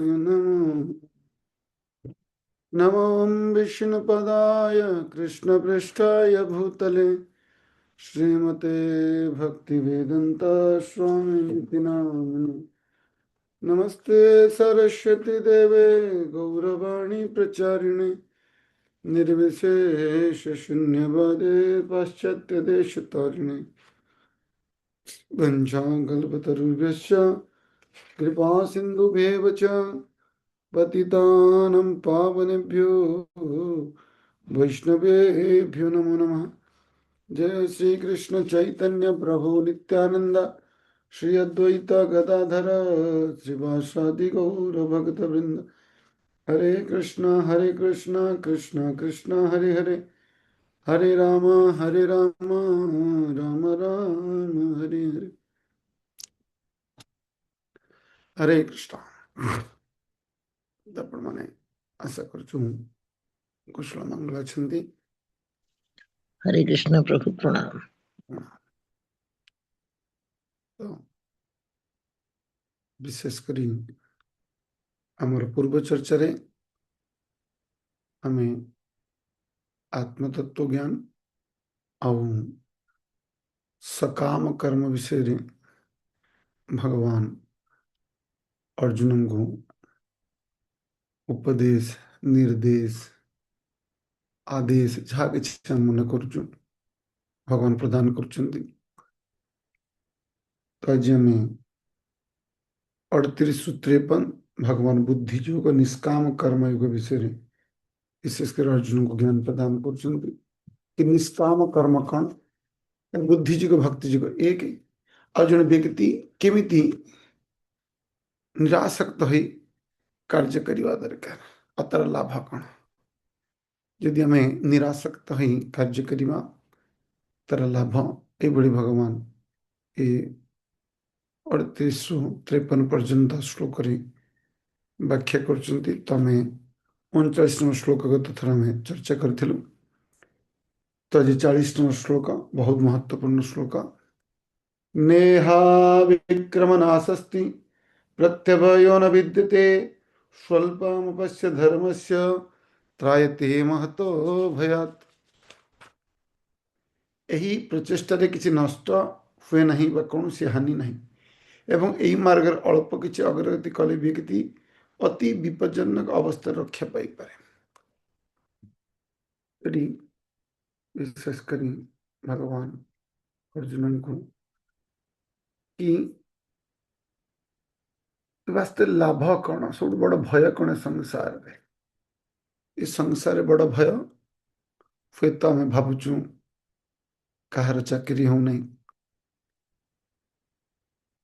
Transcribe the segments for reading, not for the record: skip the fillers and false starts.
नमो नमो विष्णुपदाय कृष्णपृष्ठाय भूतले श्रीमते भक्तिवेदांत स्वामी नामिने नमस्ते सरस्वती देवे गौरवाणी प्रचारिणे निर्विशेष शून्यवादे पाश्चात्य देश तारिणे वंशाकल्पतरुभ्यश्च कृपा सिन्धुभ्येव च पतितानं पावनेभ्यो वैष्णवेभ्यो नमो नमः। जय श्री कृष्ण चैतन्य प्रभु नित्यानंद श्री अद्वैत गदाधर श्रीवासादि गौर भक्त वृंद। हरे कृष्णा कृष्ण कृष्ण हरे हरे, हरे राम राम राम हरे हरे। हरे कृष्ण। ଆପଣମାନେ आशा କରୁଛୁ कुशल मंगल अछंती। हरे कृष्ण प्रभु प्रणाम। तो विशेष करी आमर पूर्व चर्चा रे आमे आत्मतत्व ज्ञान और सकाम कर्म विषय रे भगवान अर्जुन को उपदेश निर्देश आदेश जहाँ कि मन कर भगवान प्रदान कर। तो आज आम 38-53 भगवान बुद्धियोग निष्काम कर्म योग विषय रे विशेषकर अर्जुन को ज्ञान प्रदान कर निष्काम कर्म कौन बुद्धियोग भक्तियोग एक और जन व्यक्ति केमिति निरासक्त हो कार्य करवा दरकार अतर लाभ कौन यदि आम निरासक्त हो कार्य करवा तर लाभ ये भगवान ये 3853 पर्यंत श्लोक व्याख्या करमे 39 श्लोक गत थर आम चर्चा करूँ। तो आज 40 श्लोक बहुत महत्वपूर्ण श्लोक। नेहा विक्रमनाशस्ति प्रत्यभयो न विद्यते स्वल्पमपश्य धर्मस्य त्रायते महतो भयात्। यही प्रचेष्टा किसी नष्ट हुए नहीं बा कौन सी हानि नहीं एवं यही मार्ग अल्प किसी अग्रगति कले व्यक्ति अति विपज्जनक अवस्था रक्षा पाई पारे। विशेषकर भगवान अर्जुन को कि वास्तव लाभ कौन सब बड़ भय कौन संसार में इस संसार बड़ भय हुए तो आम भावुचु कहार चाकरी हो नहीं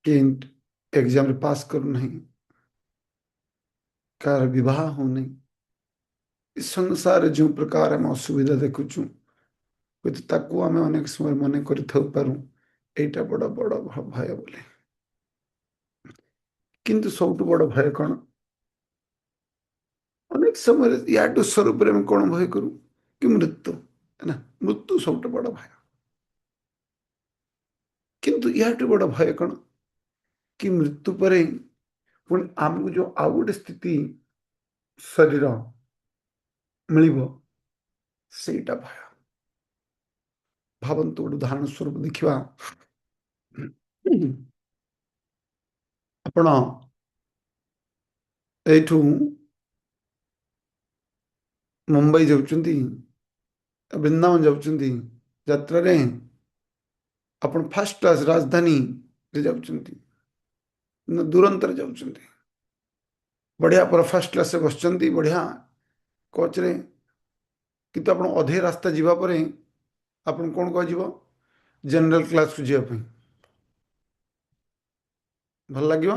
कि एग्जाम पास करू नहीं कार विवाह हो नहीं इस संसार जो प्रकार आम असुविधा देखुचु ताकू आम अनेक समय मन करूँ एटा बड़ बड़ भय बोले किंतु सब बड़ भय कौन अनेक समय या स्वरूप कौन भय करूँ कि मृत्यु है ना मृत्यु सब बड़ भय किंतु या बड़ भय कौन कि मृत्यु पर पुणी आमको जो आउ गोटे स्थिति शरीर मिल सेटा भय भावतु गोटे उदाहरण स्वरूप देखा आपण एठू मुंबई जाउछंती वृंदावन जाउछंती यात्रा रे आपण फर्स्ट क्लास राजधानी रे जाउछंती दूरंतर जाउछंती बढ़िया पर फर्स्ट क्लास से बसचंती बढ़िया कोच रे किंतु आपण अधे रास्ता जीवा परे आपण कोन को जीवो जनरल क्लास को जीवा पई भल लागियो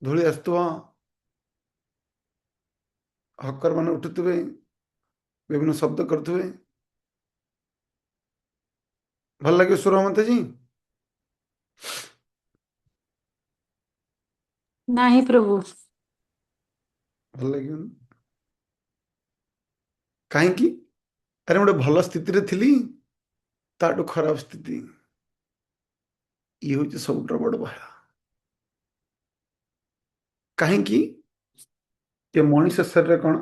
धूली आसुवा हकर मान उठुवे विभिन्न शब्द करुवे भल लगे सुरमता जी नहीं प्रभु भल लगे कहीं अरे गोटे भल स्थिति थी ताठू खराब स्थिति ये हूँ सब बड़ भय कहीं ये मनीष शरीर कौन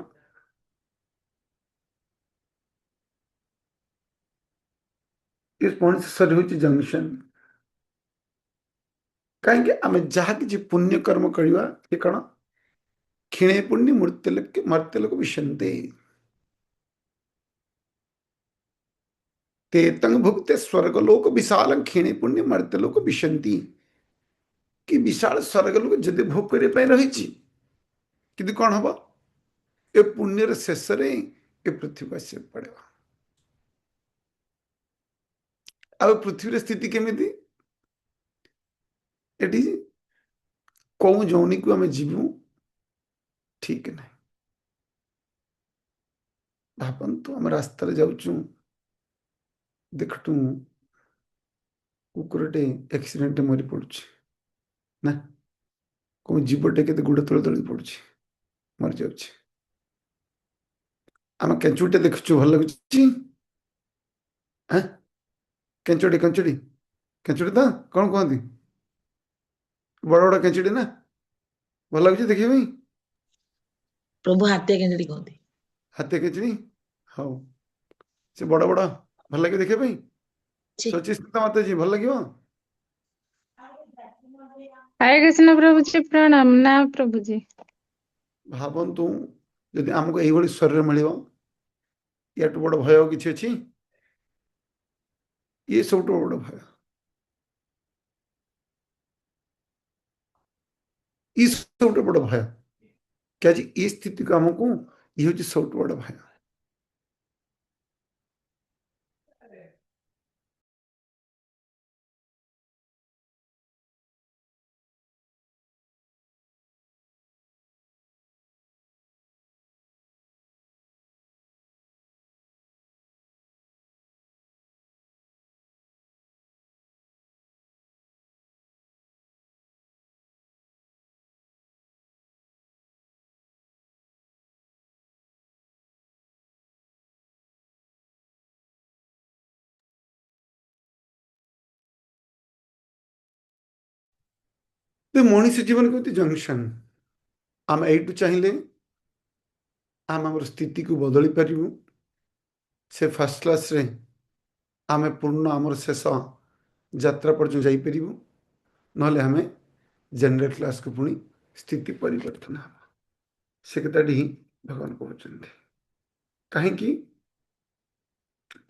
ये मनीष शरीर हूँ जंक्शन कहीं आम जहाँ कि पुण्य कर्म करवा ये कौन क्षीणे पुण्य मर्त्य लोक विशंते ते तंग भुक्ते स्वर्गलोक विशाल क्षीणे पुण्य मर्त्य लोक विशंति कि विशाल स्वर्गलोक जदि भोग करने रही कि कौन हम ए पुण्यर शेष रे ए पृथ्वी को आसक पड़े आ पृथ्वी स्थिति केमी एटी कौ जौनी को आम जीवु ठीक ना भावतु आम रास्त जाऊँ देखटू कुकुरटे एक्सीडेंट मरी पड़ुछि ना कौ जीवटे के गोड़ तले दली पड़ुछि मर जाउछि आम केंचुटे देखुछु भल लगुछि हाँ केंचुड़ी केंचुड़ी केंचुड़ी तो कौन कहती बड़ बड़ केंचुड़ी ना भल लगुछि देखिए भाई प्रभु हात्या केंचुड़ी कहते हाथी केंचुड़ी हाँ से बड़ बड़ भल लगे देखिए भाई छी शचीस्मिता माता जी भल लगे हरे कृष्ण प्रभु जी प्रणाम ना प्रभु जी भावतु जदि आमको यही शरीर मिल या बड़ भय किसी अच्छी ये सब बड़ भय ये सब बड़ भय क्या ये स्थिति को आमको ये हूँ सब बड़ भय तो मनीष जीवन को जंक्शन आम यू चाहिए आम स्थिति को बदली पारू से फर्स्ट क्लास रे आम पूर्ण आमर शेष यात्रा पर्यटन जापर ना आम जनरल क्लास को पुणी स्थिति परिवर्तन हम से कथाटी ही भगवान कहते कहीं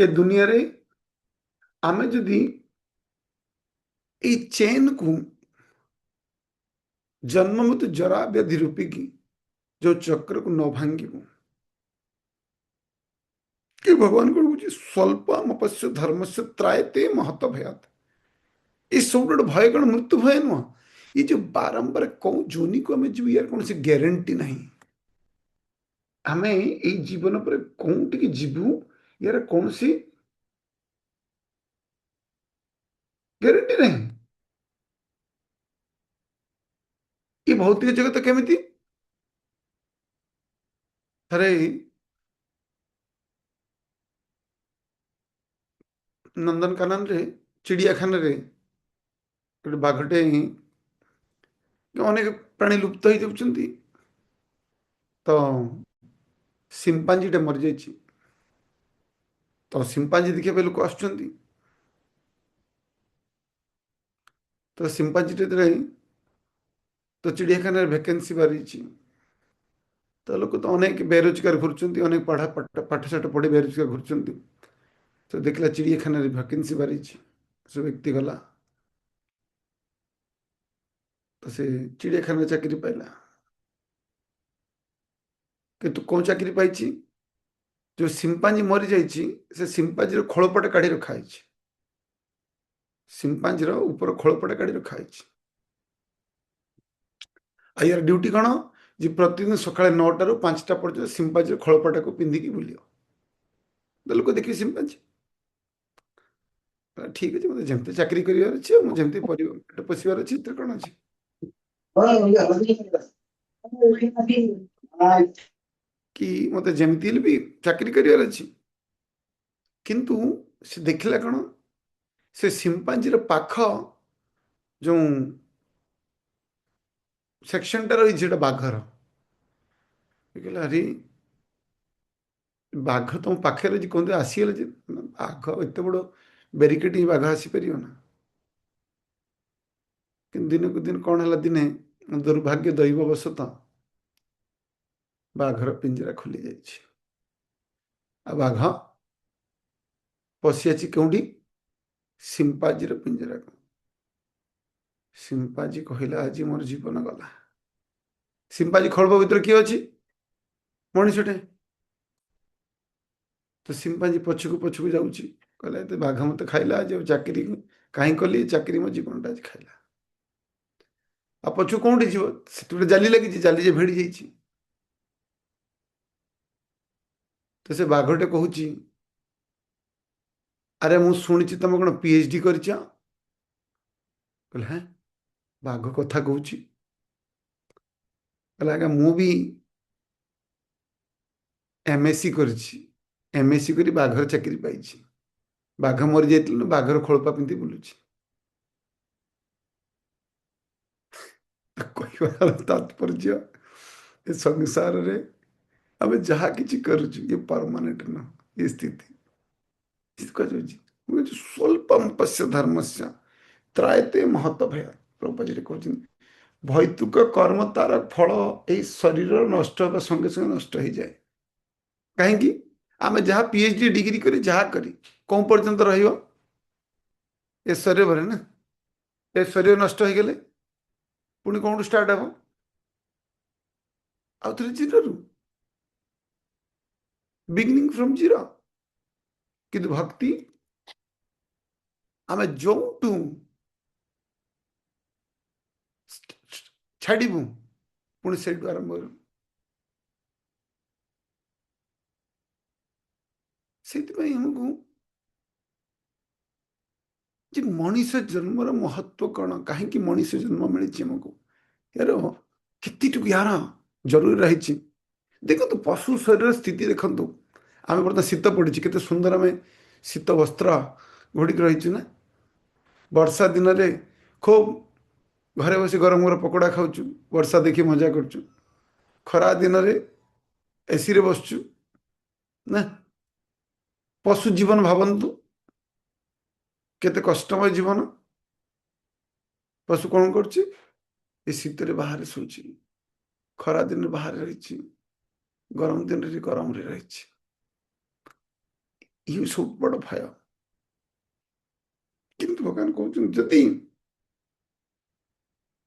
ए दुनिया रे आम जदि ये चेन को जन्म मत जरा व्याधि रूपी की जो चक्र को न भांगू कि भगवान को स्वल्पमपस्य धर्म से त्रायते महत भयात ये सब गोटे भय कौन मृत्यु भय नुह ये जो बारंबार कौ जोनि को आम जीव यार कौन ग्यारंटी ना आम ये जीवन पर कौटी जीवु यार कौन सी ग्यारंटी नहीं ये भौतिक जगत केमी थरे नंदनकानन रे चिड़ियाखाना रे गोटे बाघटे अनेक प्राणी लुप्त हो जाती तो सिंपांजीटे मरी जाइए तो सिंपांजी देखा लोक आस तो सिंपांजीटे तो चिड़ियाखाना भैकेन्सी बाहरी तो लोक तो अनेक बेरोजगार घूर्चंती अनेक पाठशाठ पढ़ी बेरोजगार घूर्चंती तो देखला चिड़ियाखाना भैकेन्सी बाहरी से व्यक्ति गला तो से चिड़ियाखाना चाकरी पाइला किंतु कौन चाकरी पाई जो सिंपांजी मरी जाइए से सिंपांजी खोलपट काढ़ी रखाई सिंपांजी ऊपर खोलपट काढ़ी रखाई यार ड्यूटी कौन जे प्रतिदिन सका 9 ରୁ 5ଟା पर्यटन सिंपांजी खोलपटा को पिंधिकी बुल लोक देखिए सिंपांजी ठीक अच्छे मतलब जमती चाकरी करार अच्छे मुझे पेट पोषार अच्छे कौन अच्छे कि मत जमी भी चाकरी करार अच्छे किंतु से देखला कौन से सिंपांजी पाख जो ସେକ୍ସନଟା ରହିଛି ଏଟା ବାଘର। କହିଲେ ଆରେ ବାଘ ତମ ପାଖରେ ଅଛି, କୁହନ୍ତି ଆସିଗଲେ ଯେ ବାଘ ଏତେ ବଡ଼ ବ୍ୟାରିକେଡ୍ ବାଘ ଆସିପାରିବ ନା। କିନ୍ତୁ ଦିନକୁ ଦିନ କ'ଣ ହେଲା, ଦିନେ ଦୁର୍ଭାଗ୍ୟ ଦୈବବଶତଃ ବାଘର ପିଞ୍ଜରା ଖୋଲି ଯାଇଛି। ଆଉ ବାଘ ପଶି ଅଛି କେଉଁଠି? ସିମ୍ପାଜିର ପିଞ୍ଜରାକୁ। ସିମ୍ପାଜି କହିଲା ଆଜି ମୋର ଜୀବନ ଗଲା। ସିମ୍ପାଜି ଖଳ୍ପ ଭିତରେ କିଏ ଅଛି? ମଣିଷଟେ। ତ ସିମ୍ପାଜି ପଛକୁ ପଛକୁ ଯାଉଛି, କହିଲା ଏତେ ବାଘ ମତେ ଖାଇଲା ଆଜି, ଆଉ ଚାକିରି କାହିଁ କଲି? ଚାକିରି ମୋ ଜୀବନଟା ଆଜି ଖାଇଲା। ଆଉ ପଛକୁ କୋଉଠି ଯିବ? ସେଠି ଗୋଟେ ଜାଲି ଲାଗିଛି, ଜାଲି ଯେ ଭିଡ଼ି ଯାଇଛି। ତ ସେ ବାଘଟେ କହୁଛି, ଆରେ ମୁଁ ଶୁଣିଛି ତମେ କ'ଣ PhD କରିଛ? କହିଲେ ହଁ। ବାଘ କଥା କହୁଛି। କହିଲା ଆଜ୍ଞା ମୁଁ ବି MSc କରିଛି। MSc କରି ବାଘର ଚାକିରି ପାଇଛି। ବାଘ ମରିଯାଇଥିଲା, ବାଘର ଖୋଳପା ପିନ୍ଧି ବୁଲୁଛି। କହିବାର ତାତ୍ପର୍ଯ୍ୟ, ଏ ସଂସାରରେ ଆମେ ଯାହା କିଛି କରୁଛୁ ଇଏ ପରମାନେଣ୍ଟ ନୁହଁ। ଏ ସ୍ଥିତି କୁହାଯାଉଛି ସ୍ୱଳ୍ପମ୍ ପଶ୍ୟ ଧର୍ମସ୍ୟ ତ୍ରାୟତେ ମହତ ଭୟ। ପ୍ରଭୁଜୀ କହୁଛନ୍ତି ଭୈତୁକ କର୍ମ ତାର ଫଳ ଏଇ ଶରୀର ନଷ୍ଟ ହେବା ସଙ୍ଗେ ସଙ୍ଗେ ନଷ୍ଟ ହେଇଯାଏ। କାହିଁକି? ଆମେ ଯାହା PhD ଡିଗ୍ରୀ କରି ଯାହା କରି କୋଉ ପର୍ଯ୍ୟନ୍ତ ରହିବ? ଏ ଶରୀରରେ ନା। ଏ ଶରୀର ନଷ୍ଟ ହେଇଗଲେ ପୁଣି କୋଉଠୁ ଷ୍ଟାର୍ଟ ହବ? ଆଉ ଥରେ ଜିରୋରୁ, ବିଗିନିଂ ଫ୍ରମ୍ ଜିରୋ। କିନ୍ତୁ ଭକ୍ତି ଆମେ ଯୋଉଠୁ ଛାଡ଼ିବୁ ପୁଣି ସେଇଠୁ ଆରମ୍ଭ କରିବୁ। ସେଇଥିପାଇଁ ଆମକୁ ଯେ ମଣିଷ ଜନ୍ମର ମହତ୍ଵ କ'ଣ, କାହିଁକି ମଣିଷ ଜନ୍ମ ମିଳିଛି ଆମକୁ, ୟାର କେତେଟୁକୁ ୟାର ଜରୁରୀ ରହିଛି। ଦେଖନ୍ତୁ ପଶୁ ଶରୀରର ସ୍ଥିତି ଦେଖନ୍ତୁ। ଆମେ ବର୍ତ୍ତମାନ ଶୀତ ପଡ଼ିଛି, କେତେ ସୁନ୍ଦର ଆମେ ଶୀତ ବସ୍ତ୍ର ଘୋଡ଼ିକି ରହିଛୁ ନା। ବର୍ଷା ଦିନରେ ଖୁବ୍ ଘରେ ବସି ଗରମ ଗରମ ପକୋଡ଼ା ଖାଉଛୁ, ବର୍ଷା ଦେଖି ମଜା କରୁଛୁ। ଖରା ଦିନରେ ଏସିରେ ବସୁଛୁ ନା। ପଶୁ ଜୀବନ ଭାବନ୍ତୁ କେତେ କଷ୍ଟମୟ ଜୀବନ। ପଶୁ କ'ଣ କରୁଛି? ଏ ଶୀତରେ ବାହାରେ ଶୋଉଛି, ଖରା ଦିନରେ ବାହାରେ ରହିଛି, ଗରମ ଦିନରେ ଗରମରେ ରହିଛି। ଇଏ ସବୁ ବଡ଼ ଭୟ। କିନ୍ତୁ ଭଗବାନ କହୁଛନ୍ତି ଯଦି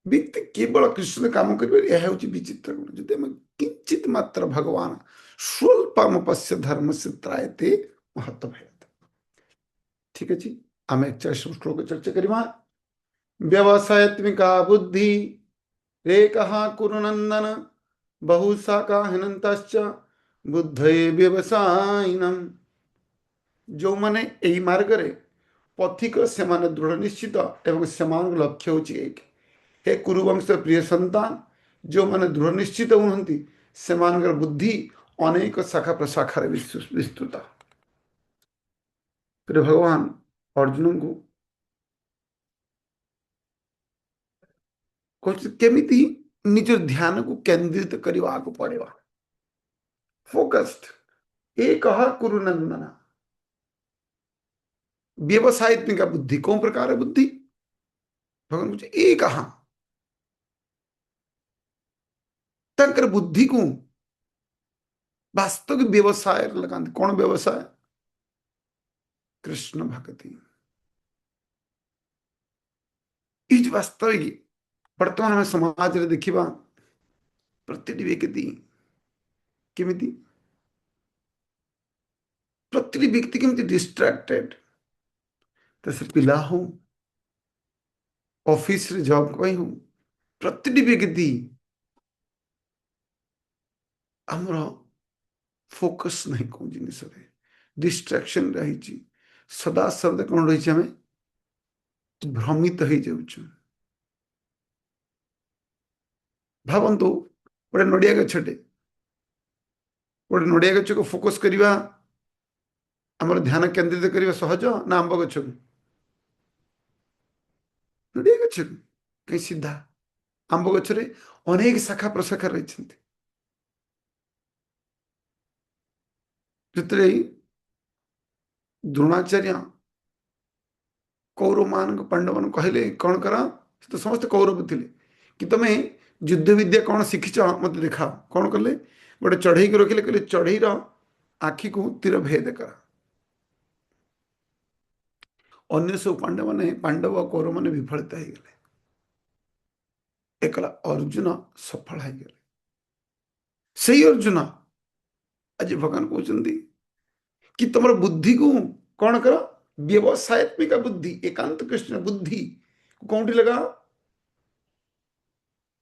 ବ୍ୟକ୍ତି କେବଳ କୃଷ୍ଣ କାମ କରିବେ, ଏହା ହେଉଛି ବିଚିତ୍ର ଗୁଣ। ଯଦି ଆମେ କିଞ୍ଚିତ ମାତ୍ର ଭଗବାନ ସ୍ୱଳ୍ପମ ପଶ୍ୟ ଧର୍ମସ୍ୟ ତ୍ରାୟତେ ମହତ ଭୟ। ଠିକ ଅଛି, ଆମେ 41 ଶ୍ଲୋକ ଚର୍ଚ୍ଚା କରିବା। ବ୍ୟବସାୟତ୍ମିକା ବୁଦ୍ଧି ରେ କହା କୁରୁ ନନ୍ଦନ ବହୁ ଶାଖା ହିନନ୍ତଶ୍ଚ ବୁଦ୍ଧये ବ୍ୟବସାୟିନମ୍। ଯେଉଁମାନେ ଏହି ମାର୍ଗରେ ପଥିକ ସେମାନେ ଦୃଢ଼ ନିଶ୍ଚିତ ଏବଂ ସେମାନଙ୍କ ଲକ୍ଷ୍ୟ ହେଉଛି ଏକ। ହେ କୁରୁବଂଶ ପ୍ରିୟ ସନ୍ତାନ, ଯେଉଁମାନେ ଦୃଢ଼ ନିଶ୍ଚିତ ହୁଅନ୍ତି ସେମାନଙ୍କର ବୁଦ୍ଧି ଅନେକ ଶାଖା ପ୍ରଶାଖାରେ ବିସ୍ତୃତ। ଭଗବାନ ଅର୍ଜୁନଙ୍କୁ କହୁଛି କେମିତି ନିଜ ଧ୍ୟାନକୁ କେନ୍ଦ୍ରିତ କରିବାକୁ ପଡ଼ିବ। ଫୋକସ୍ଡ ଏକ କୁରୁ ନନ୍ଦନ। ବ୍ୟବସାୟିତ୍ମିକା ବୁଦ୍ଧି, କୋଉ ପ୍ରକାର ବୁଦ୍ଧି? ଭଗବାନ କହୁଛି ଏକ। ତାଙ୍କର ବୁଦ୍ଧିକୁ ବାସ୍ତବିକ ବ୍ୟବସାୟରେ ଲଗାନ୍ତି। କ'ଣ ବ୍ୟବସାୟ? କୃଷ୍ଣ ଭକ୍ତି। ଏଇ ଯୋଉ ବାସ୍ତବିକ ବର୍ତ୍ତମାନ ଆମେ ସମାଜରେ ଦେଖିବା, ପ୍ରତିଟି ବ୍ୟକ୍ତି କେମିତି ପ୍ରତିଟି ବ୍ୟକ୍ତି କେମିତି ଡିଷ୍ଟ୍ରାକ୍ଟେଡ। ତ ସେ ପିଲା ହଉ, ଅଫିସରେ ଜବ୍ ପାଇଁ ହଉ, ପ୍ରତିଟି ବ୍ୟକ୍ତି ଆମର ଫୋକସ୍ ନାହିଁ କୋଉ ଜିନିଷରେ, ଡିଷ୍ଟ୍ରାକ୍ସନ ରହିଛି। ସଦା ସର୍ବଦା କ'ଣ ରହିଛି? ଆମେ ଭ୍ରମିତ ହେଇଯାଉଛୁ। ଭାବନ୍ତୁ ଗୋଟେ ନଡ଼ିଆ ଗଛଟେ, ଗୋଟେ ନଡ଼ିଆ ଗଛକୁ ଫୋକସ୍ କରିବା, ଆମର ଧ୍ୟାନ କେନ୍ଦ୍ରିତ କରିବା ସହଜ ନା ଆମ୍ବ ଗଛକୁ? ନଡ଼ିଆ ଗଛକୁ। କାହିଁ ସିଧା आंब गछरे अनेक शाखा प्रशाखा रही जिते द्रोणाचार्य कौरव मान पांडव मान कहले कौन कर तो समस्त कौरव थे कि तुम्हें युद्ध विद्या कौन शिखिच मत देखा कौन कले गोटे चढ़ई को रखिले कहले चढ़ईर आखि को तीर भेद कर अन्य सब पांडव मैंने पांडव और कौरव मैंने विफलता हो गले एकला अर्जुन सफल हो गले सही अर्जुन आज भगवान कहते कि तुम बुद्धि को कौन कर व्यवसायत्मिका बुद्धि एकांत कृष्ण बुद्धि कौटी लगा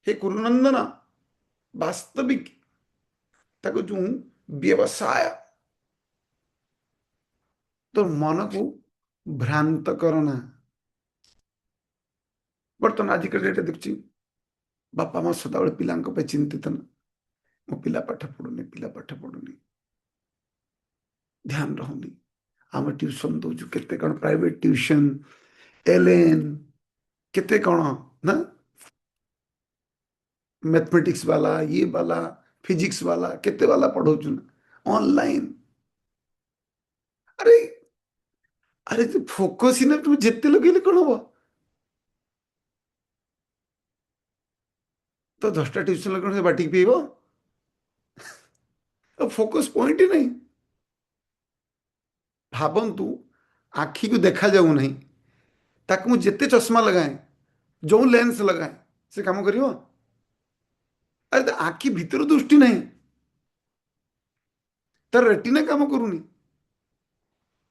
हे कुरुनंदन वास्तविक ताको जो व्यवसाय तो मन को भ्रांत करना बर्तमान आजिकल डेट देखुची बापा माँ सदाबले पिला चिंतित न मो पिला पाठ पढ़ुनी पिला पाठ पढ़ुनी ध्यान रहुनी आम ट्यूशन दौचु केते कौन प्राइवेट ट्यूशन एलएन केते कौन ना मैथमेटिक्स वाला ये वाला फिजिक्स वाला केते वाला पढ़ाऊँ ऑनलाइन अरे अरे तो फोकस ही ना तुम जिते लगे कौन हम तो 10टा ट्यूशन लगे बाटिक पीब फोकस पॉइंट ही नहीं भावतु आखि को देखा जाऊ नहीं ताकि मुझे जिते चश्मा लगाए जो लेंस लगाए से काम करियो अरे तो आखि भीतर दृष्टि नहीं तार रेटिना काम करूनी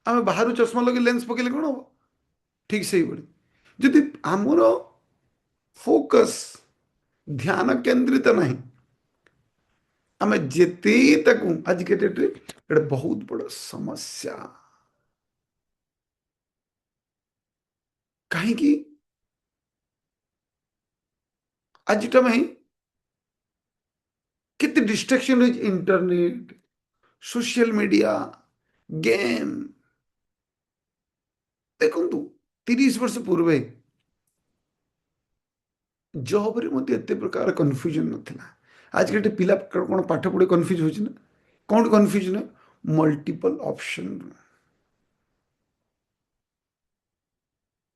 आम बाहर चश्मा लगे लेंस पकेले कौन हम ठीक से ही जदि आमर फोकस ध्यान केंद्रित नहीं आम जेते ताकू आज के डेट रे बहुत बड़ समस्या कहीं आज में कितने distraction internet social media game देखु 30 वर्ष पूर्व जॉब रे मते एते प्रकार कन्फ्यूजन नथिला आज के पिला कौन पाठ पढ़े कन्फ्यूज होची ना कौन कन्फ्यूजन है मल्टीपल ऑप्शन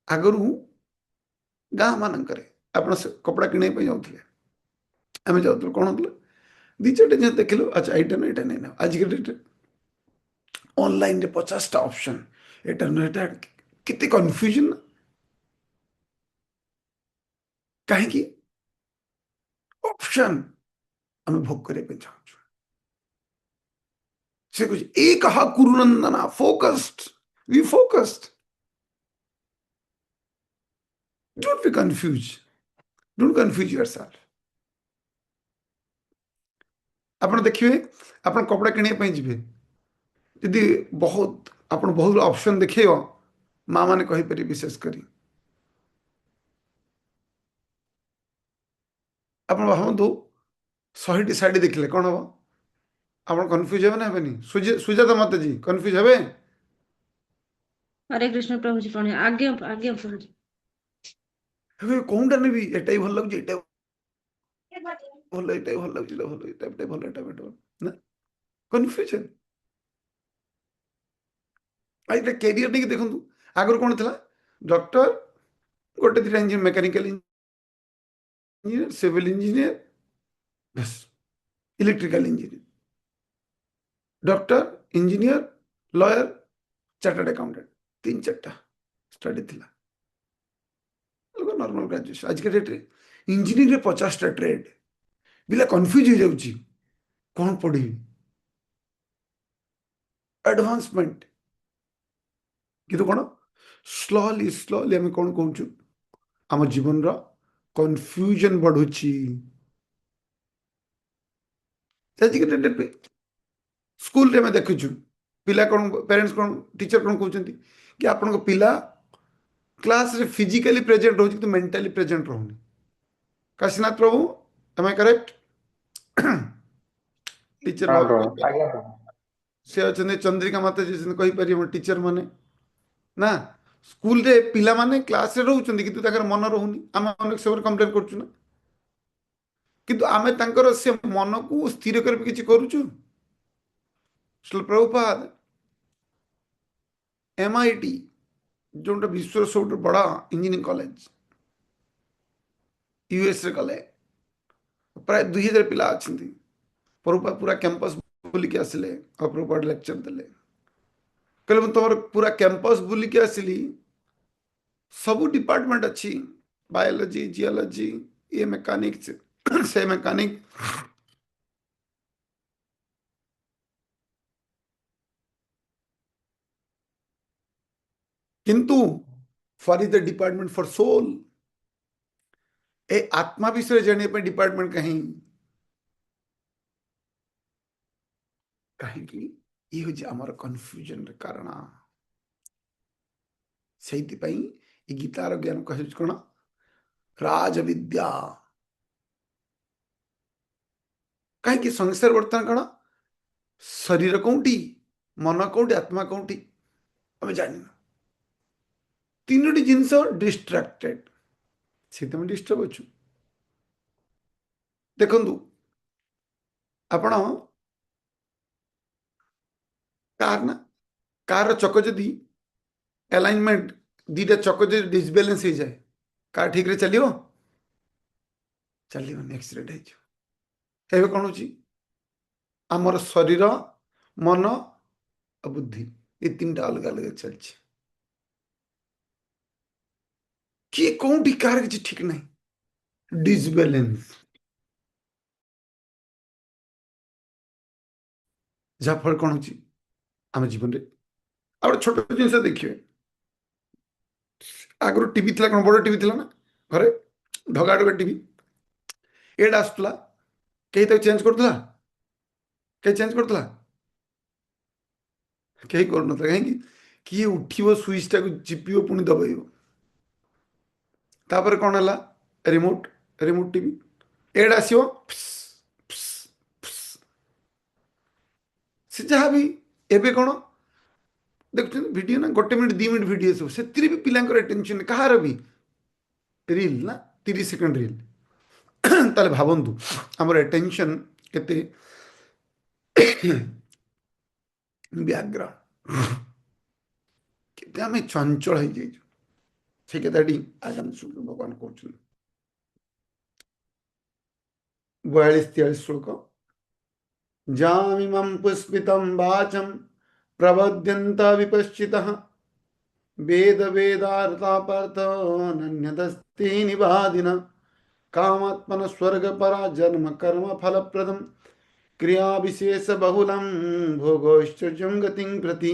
आगरू गाँ मानक आप कपड़ा किणे जाऊे आम जाऊ कौन होता दी चार्टे जिन देखिलु अच्छा यहाँ ना यहाँ नहीं ना आज के डेट ऑनलाइन रे 50टा ऑप्शन एटा ना एटा कितने कन्फ्यूजन कहीं ऑप्शन आम भोग करने चाहूँ से कुछ एक कुरुनंदना focused we focused don't be confuse don't confuse yourself आप देखिए आप कपड़ा किणा जी यदि बहुत आप बहुत ऑप्शन देखे माँ मैंने कहीपर विशेषकर आप भावतु 100टी शाढ़ी देखले कौन हम आप कन्फ्यूज हे ना हेनी सुजाता माता जी कन्फ्यूज हे हरे कृष्ण प्रभु जी प्रणाम आज्ञा आज्ञा प्रभु जी कौनटा नेबी एटा भल लगे एटा भल एटा भल लगे भल एटा भल एटा भल ना कन्फ्यूजन आज कैरियर नहीं देखु आगर कौन था डॉक्टर गोटे 2टा engineer mechanical engineer civil engineer बस electrical engineer doctor engineer lawyer chartered accountant 3-4टा स्टडी थिला नॉर्मल ग्रेजुएशन आज के डेट रे इंजीनियरिंग रे 50टा ट्रेड बिला कंफ्यूज हो जाउची कौन पढ़ी एडवांसमेंट किंतु कौन स्लोली स्लोली आम कौन कहूँ आम जीवन रा कंफ्यूजन बढ़ुची आज के डेट पे स्कूल रे मैं देखुछु पिला कौन पेरेंट्स कौन टीचर कौन कहते कि आपण पिला क्लास रे फिजिकली प्रेजेंट रोज तो मेंटली प्रेजेंट रहूनी Kashinath Prabhu am I correct teacher से अच्छे चंद्रिका माता जी कहीपर टीचर माने ना स्कूल रे पिला माने क्लास रे रहउछन किंतु ताकर मन रहउनी हम अनेक सब कंप्लेन करछु ना किंतु आमे तांकर से मन को स्थिर कर किछि करूछु। श्रील प्रभुपाद MIT जोटा विश्व सब बड़ा इंजीनियरिंग कॉलेज US रे कले प्राय 2000 पिला अछंती। प्रभुपाद पूरा कैंपस बुलिक आसिले और प्रभुपाद लेक्चर देले। कहले तुम पूरा कैंपस बुलिक आसिली सब डिपार्टमेंट अच्छी बायोलॉजी जियोलॉजी ये मैकेनिक्स से मैकेनिक किंतु for is the department for soul a आत्मा विषय जाने पे डिपार्टमेंट कहीं कहीं ये हूँ आमर कन्फ्यूजन कारण से गीतार ज्ञान कह कौन राज विद्या कहीं संसार बर्तमान कौन शरीर कौटी मन कौटी आत्मा कौटी आम जान तीनो जिनस डिस्ट्राक्टेड से डिस्टर्ब अच्छु देखु आपण कार ना कार चक जदि अलाइनमेंट दीटा चक जो डिसबालांस हो जाए कार ठीक रे चलियो चलियो एक्सीडेंट हो कौन हो आमर शरीर मन और बुद्धि ये तीन टा अलग अलग चलছে किए कौटी कार किसी ठीक नहीं डिसबालांस जहाँफल कौन हो आम जीवन में आ छोट जिन देखिए आगु टीवी थी कौन बड़ टीवी थी ना घरे ढगा ढगा टीवी एड आसला कहीं तो चेंज करता कहीं चेंज करता कहीं कर कहीं किए उठो स्विच टाक चिपी पुणी दबाइब तापर कौन है रिमोट रिमोट टीवी एड आसो से जहाँ भी एवं कौन देखते वीडियो ना 1 मिनट 2 मिनट वीडियो सब से भी पिलांकर अटेंशन कहार भी रील ना 30 सेकेंड रील ताले भावंतु आमर अटेंशन केते व्याग्र केते आमे चंचल हो जाइछु से कथाटी आगामी श्लोक भगवान कहउछन 42-43 श्लोक जामिमं पुष्पितं वाचं प्रबध्यन्त विपश्चितः वेद वेदार्था पार्थ नन्यदस्ति निवादिन कामात्मन स्वर्ग परा जन्म कर्म फलप्रदम क्रिया विशेष बहुलम भोगोश्चर्यं गतिं प्रति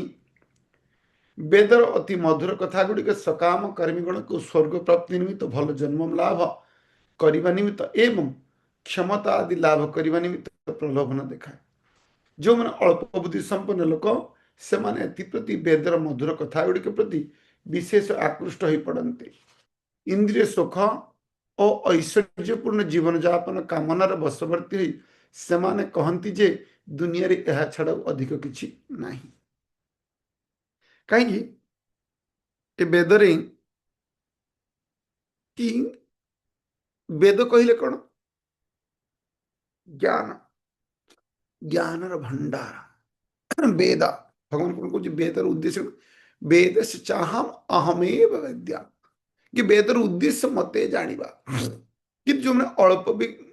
वेदर अति मधुर कथा गुड़िक सकाम कर्मीगण को स्वर्ग प्राप्ति निमित्त भल जन्म लाभ करने निमित्त एवं क्षमता आदि लाभ करने निमित्त प्रलोभन देखाए जो मैंने अल्प बुद्धि संपन्न लोक से प्रति वेदर मधुर कथा गुड़िक प्रति विशेष आकृष्ट हो पड़ते इंद्रिय सुख और ऐश्वर्यपूर्ण जीवन यापन कामनार बशवर्ती हो से कहती जे दुनिया रे यह छाड़ अधिक किछि नहीं कहीं वेदरे कि वेद कहले कौन ज्ञान ज्ञानर भंडार वेद भगवान कौन कह वेदर उद्देश्य वेद से चाहम अहमेव विद्या कि वेदर उद्देश्य मते जानिबा कि जो मैंने अल्प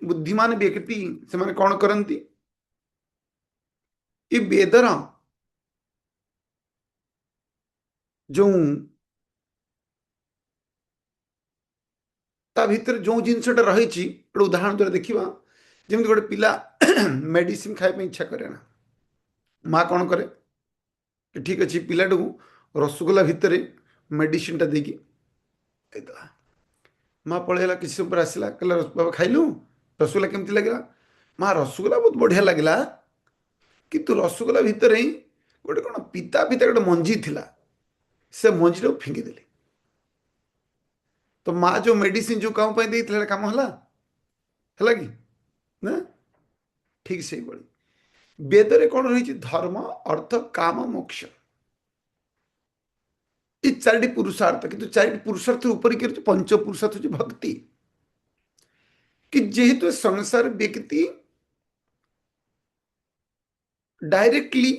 बुद्धिमान व्यक्ति से माने कौन करती ये वेदर जो ता भीतर जो जिनसटा रही उदाहरण द्वारा देखा जमी गोटे पिला मेडिसिन खाया इच्छा करे ना माँ कौन करे कि ठीक अच्छे पिलाटू रसगोला भितर मेडिसिन टा देकी माँ पलैला किसी समय आसला कहला बाबा खाइलु रसगोला केमती लगे माँ रसगोला बहुत बढ़िया लगला किंतु रसगोला भितर ही गोटे कौन पिता पिता गोटे मंजी थिला से मंजी को फिंगी देली तो माँ जो मेडिसिन जो काम देता काम है कि ना ठीक से बड़ी वेदरे कौन रही धर्म अर्थ काम मोक्ष ये 4टी पुरुषार्थ किंतु 4टी पुरुषार्थ ऊपर पंच पुरुषार्थ भक्ति कि जेहेतु संसार व्यक्ति डायरेक्टली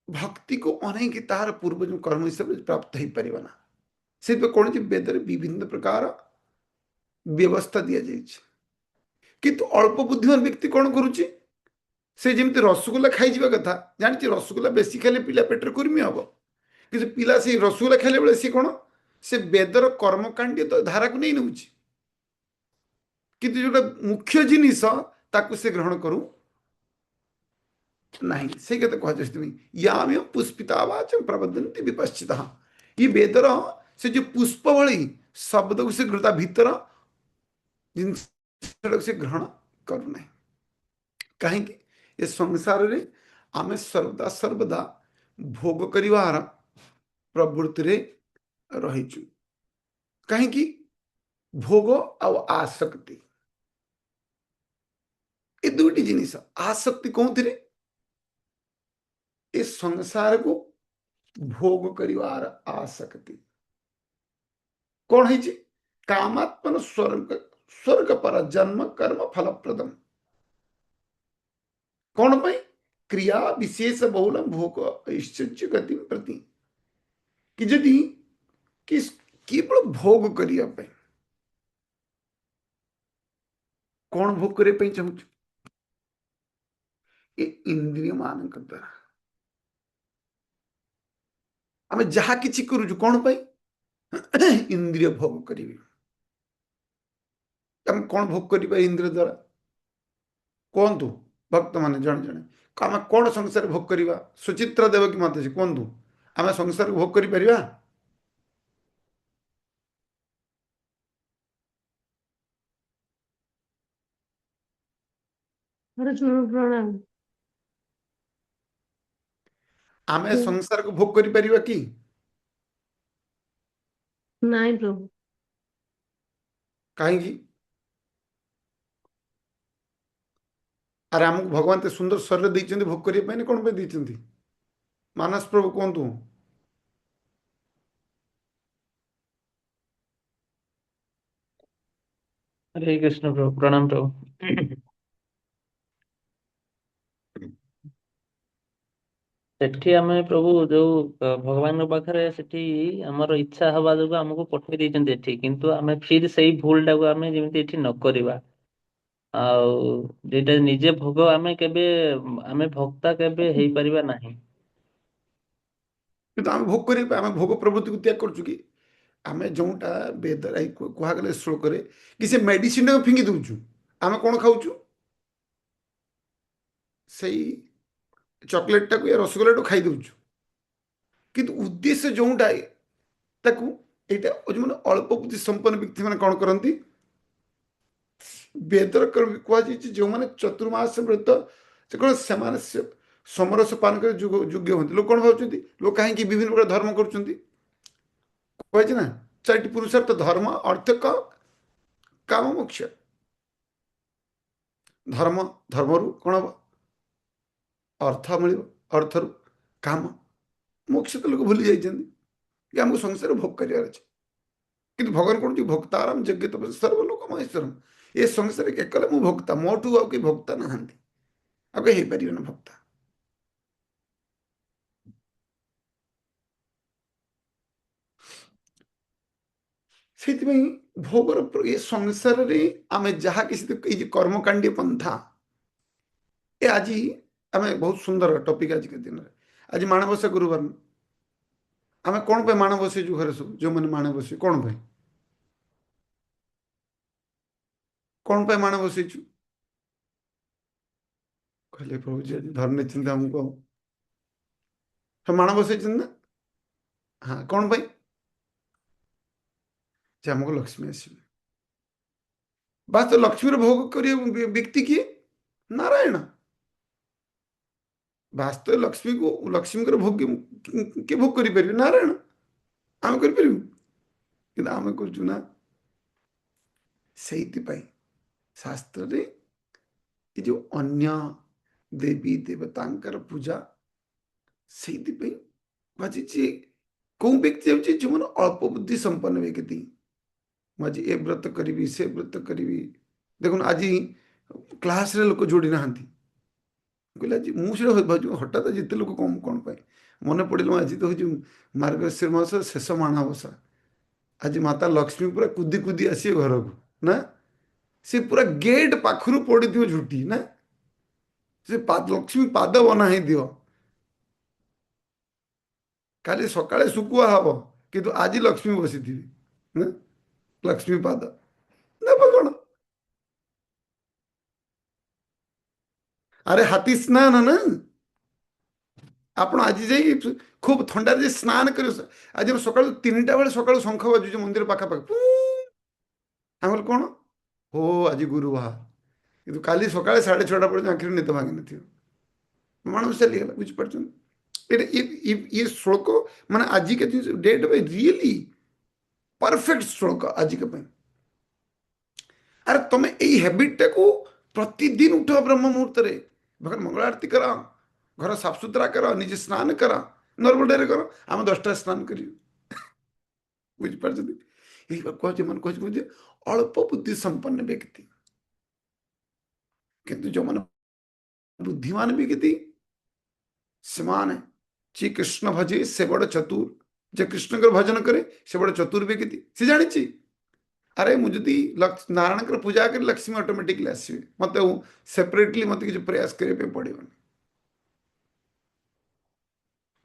भक्ति को अनेक तार पूर्व जो कर्म हिसाब से प्राप्त हो पार ना से कौन वेद विभिन्न प्रकार व्यवस्था दि जाए किंतु अल्प बुद्धिमान व्यक्ति कौन करुच्ची से जमी रसगोल्ला खाई कथा जानी रसगोल्ला बेसी खाले पिला पेटर कुर्मी हम कि पिला से रसगोल्ला खाइले बेले सी कौन से वेदर कर्मकांड तो धारा को नहीं नौ किंतु जो मुख्य जिनिस ताकू से ग्रहण करू नहीं से कहते कह याम पुष्पितावाच प्रबदंती विपश्चित ये वेदर से जो पुष्प भली शब्द को से गृता भीतर जिन से ग्रहण करूना कहीं ये संसार रे आमे सर्वदा सर्वदा भोग करिवार प्रवृत्ति रे रहिचु कहीं भोग आ आसक्ति ये दुईटी जिनिस आसक्ति कौन थे इस संसार को भोग करिवार आसक्ति कौन है कामात्मन स्वर्ग स्वर्ग पर जन्म कर्म फलप्रदम कौन पाई क्रिया विशेष बहुल भोग ऐश्वर्य गति प्रति कि जदि किस केवल भोग करिया पे कौन भोग करे पे चाहूँ ये इंद्रिय मान द्वारा आम जहा किछि करूछु कौन पाई इंद्रिय भोग करिवे आम कौन भोग करिबा इंद्रिय द्वारा कहतु भक्त मान जन जन आम कौन संसार भोग करवा सुचित्रा देव कि मत कहतु आम संसार भोग कर परिबा प्रणाम आम संसार को भोग कर परिबा कि नहीं प्रभु कहीं अरे आमको भगवान ते सुंदर शरीर देते भोग करने कौन पे मानस प्रभु कहतु हरे कृष्ण प्रभु प्रणाम प्रभु सेठी आमे प्रभु जो भगवान पाखरे सेठी हमर इच्छा हवा जो हमको पठेई देछन एठी किंतु आमे फिर सही भूल टाको आमे जेमिति एठी न करिवा आउ जेटा निजे भोग आमे केबे आमे भक्ता केबे हेई परिबा नाही कि आम भोग कर भोग प्रवृत्ति को त्याग कर कि आम जोटा वेद कहगले श्लोक कि से मेडिसिन फिंगी दौचु आम कौन खाऊ से चॉकलेट टाक या रसगोल्ला टाक खाई दौचु किंतु उद्देश्य जोटा ताकू यहाँ जो अल्प बुद्धि संपन्न व्यक्ति मैंने कौन करती वेदर कहुई जो मैंने चतुर्मास व्रत से कौन से समरस पान कर योग्य हमें लोग कौन भाव लोग कहीं विभिन्न प्रकार धर्म करुँच ना चार पुरुषार्थ धर्म अर्थ काम मोक्ष धर्म धर्म कौन हम अर्थ मिल अर्थ काम मोक्ष तो लोग भूली जाइए आमको संसार भोग कर कि भगवान कौन भक्ताराम यज्ञ तप सर्वलोक महेश्वरम ये संसार एकले मु भक्ता मोठू आउ भक्ता नहांती आगे हो पार ना भक्ता से भोगर ये संसार रे आम जहाँ किसी कर्मकांडी पंथा ये आज आम बहुत सुंदर टॉपिक आज के दिन आज माणबसा गुरुवार आम कौन पे माण बसईचु घर सब जो मैंने माण बस कौन पे कौन पे माण बसईचु कहले प्रभु जी आज धरने चिंता हमको तो माण बसई ना हाँ कौन पे आमको लक्ष्मी आसवे बात तो लक्ष्मी भोग कर व्यक्ति किए नारायण वास्तव लक्ष्मी को लक्ष्मी भोग किए भोग कर नारायण आम कर आम करना से शास्त्र रे ये जो अन्य देवी देवतांकर पूजा से बाजी कौ व्यक्ति होची जो मन अल्प बुद्धि संपन्न व्यक्ति मुझे ए व्रत करी से व्रत करी देखुन आज क्लास रे लोक जोड़ी ना कहले आज मुझे भाजी हठात जिते लोक कम कौन पाए मन पड़े आज तो हूँ मार्गशीर मास शेष माणबसा आज माता लक्ष्मी पूरा कुदी कुदी आसिए घर को ना से पूरा गेट पाखु पड़ी झुटी ना से लक्ष्मी पाद बना ही दियो काली सकाळे सुकुआ हब किंतु आज लक्ष्मी बसी थी लक्ष्मी पाद नेब कौन अरे हाथी स्नान ना ଆପଣ ଆଜି ଯାଇ ଖୁବ୍ ଥଣ୍ଡାରେ ଯାଇ ସ୍ନାନ କରି ଆଜି ଆମେ ସକାଳୁ 3ଟା ବେଳେ ସକାଳୁ ଶଙ୍ଖ ବାଜୁଛି ମନ୍ଦିର ପାଖାପାଖି ଆମର କ'ଣ ଓ ଆଜି ଗୁରୁବାର କିନ୍ତୁ କାଲି ସକାଳେ 6:30 ପର୍ଯ୍ୟନ୍ତ ଆଖିରେ ନିଦ ଭାଙ୍ଗିନଥିବ ମାନବ ଚାଲିଗଲା ବୁଝିପାରୁଛନ୍ତି ଏଇଟା ଇଏ ଶ୍ଳୋକ ମାନେ ଆଜିକା ଡେଟ୍ ପାଇଁ ରିଏଲି ପରଫେକ୍ଟ ଶ୍ଳୋକ ଆଜିକା ପାଇଁ ଆରେ ତମେ ଏଇ ହ୍ୟାବିଟଟାକୁ ପ୍ରତିଦିନ ଉଠ ବ୍ରହ୍ମ ମୁହୂର୍ତ୍ତରେ ମଙ୍ଗଳ ଆରତୀ କର घर साफ सुथरा कर निजे स्नान कर नॉर्मल डे कर आम 10टा स्नान कर बुझिपार कहे मन कहे अल्प बुद्धि संपन्न व्यक्ति किंतु जो मन बुद्धिमान व्यक्ति से श्री कृष्ण भजे से बड़ चतुर जे कृष्ण कर भजन करे से बड़ चतुर व्यक्ति से जानी अरे मुझे नारायण पूजा कर लक्ष्मी ऑटोमेटिकली आसवे मत सेपरेटली मत किसी प्रयास करने पड़ोनी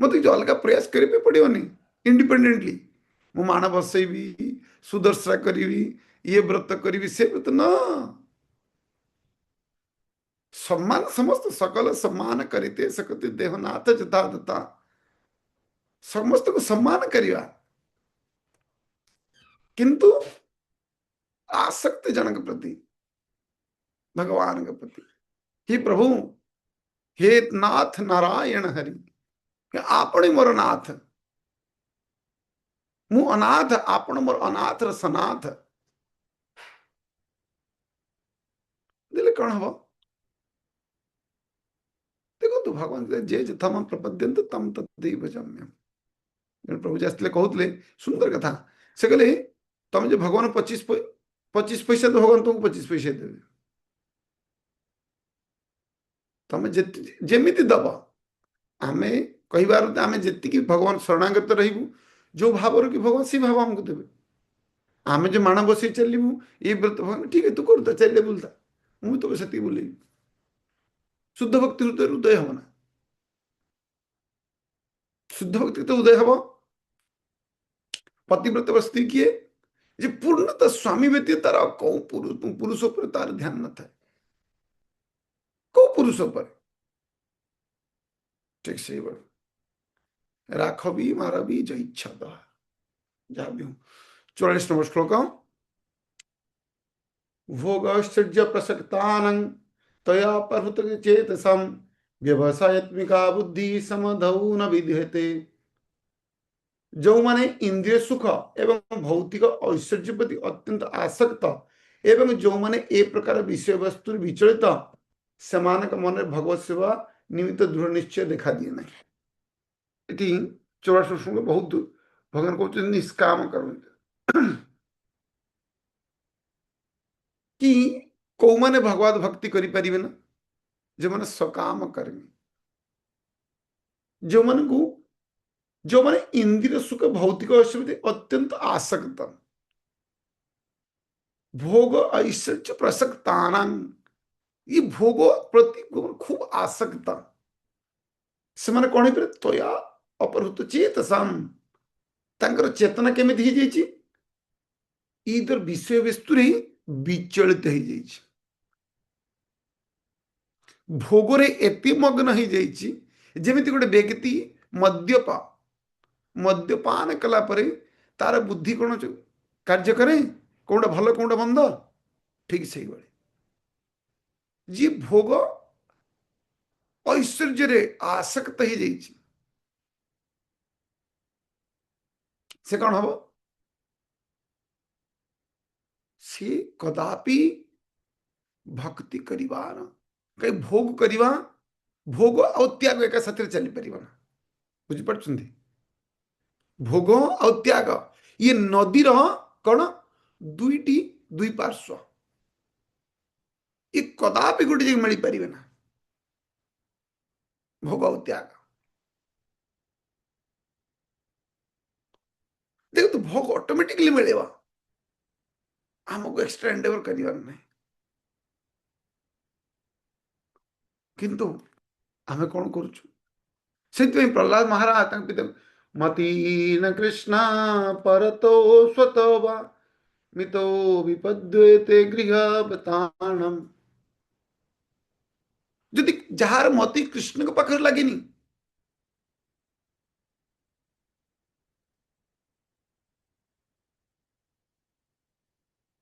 मत किसी अलग प्रयास करने पड़ोनी इंडिपेंडेंटली मु माण बसैबी सुदर्शा करी ये व्रत करी से व्रत न सम्मान समस्त सकल सम्मान करते सकते देहनाथ जता दत्ता समस्त को सम्मान करवा किंतु आसक्त जनक प्रति भगवान के प्रति हे प्रभु हे नाथ नारायण हरि आपणे मोर नाथ मु अनाथ आपण मोर अनाथ सनाथ दिले कौन हम देखो तो भगवान जे जथम प्रपद्यंत तम तद्दैव भजम्यम प्रभु जी कहते सुंदर कथा से कहले तुम जो भगवान 25 पैसा तो भगवान तुमको 25 पैसा देवे तुम जेमिति दब आम कहबार आम जी भगवान शरणागत रही जो भाव कि भगवान से भाव आमको देवे आम जो माण बसई चलू ये व्रत भगवान ठीक है तू करता चलिए बुलता मुझे तो से बुल शुद्ध भक्ति हृदय उदय हम ना शुद्ध भक्ति तो उदय हम पतिव्रत स्त्री किए जे पूर्णतः स्वामी व्यतीत तार कौ पुरुष पर तार ध्यान न था कौ पुरुष पर ठीक से राखबी मारबी जो इच्छा जहाँ भी हूं 44 नंबर श्लोक भोगश्चर्य प्रसक्तान तया परहुत चेतसम व्यवसायत्मिका बुद्धि समधौ न विद्यते जो माने इंद्रिय सुख एवं भौतिक ऐश्वर्य प्रति अत्यंत आसक्त एवं जो माने ए प्रकार विषय वस्तु विचलित सेमानक मन भगवत सेवा निमित्त दृढ़ निश्चय देखा दिए ना ये 84 श्लोक बहुत भगवान कहते निष्काम कर कि कौ माने भगवत भक्ति करि परिबे ना जो माने सकाम कर्मी जो माने इंद्रिय सुख भौतिक ऐश्वर्य अत्यंत आसक्त भोग ऐश्वर्य प्रसक्तानां ये भोग प्रति खूब आसक्त से माने कौन करे तया अपहृत चेतसाम तांकर चेतना केमिति ही जाइछि इधर विषय वस्तु रे विचलित ही जाइछि भोगरे एति मग्न ही जाइछि जेमिति गोटे व्यक्ति मद्यपान कला परे तार बुद्धि कौन कार्य करे कौटा भल कौटा मंद ठीक से जी भोग ऐश्वर्य रे आसक्त ही जाइछि से कौन हम से कदापि भक्ति करिवार कहीं भोग करिवा भोग और त्याग एक साथ चली पारिबा ना बुझिपारछन्ती भोग और त्याग ये नदीर कौन दुईटी दुई पार्श्व ये कदापि गोटे जगह मिल पारे ना भोग और त्याग। देखो तो भोग ऑटोमेटिकली मिलेगा, हमको एक्स्ट्रा एंडेवर करिवार नहीं। किंतु आमे कौन करूछु से प्रहलाद महाराज पिता मतीन कृष्णा परतो स्वतो वा मितो विपद्यते गृहवतानम। जदि जार मती कृष्ण को पाखर लगेनी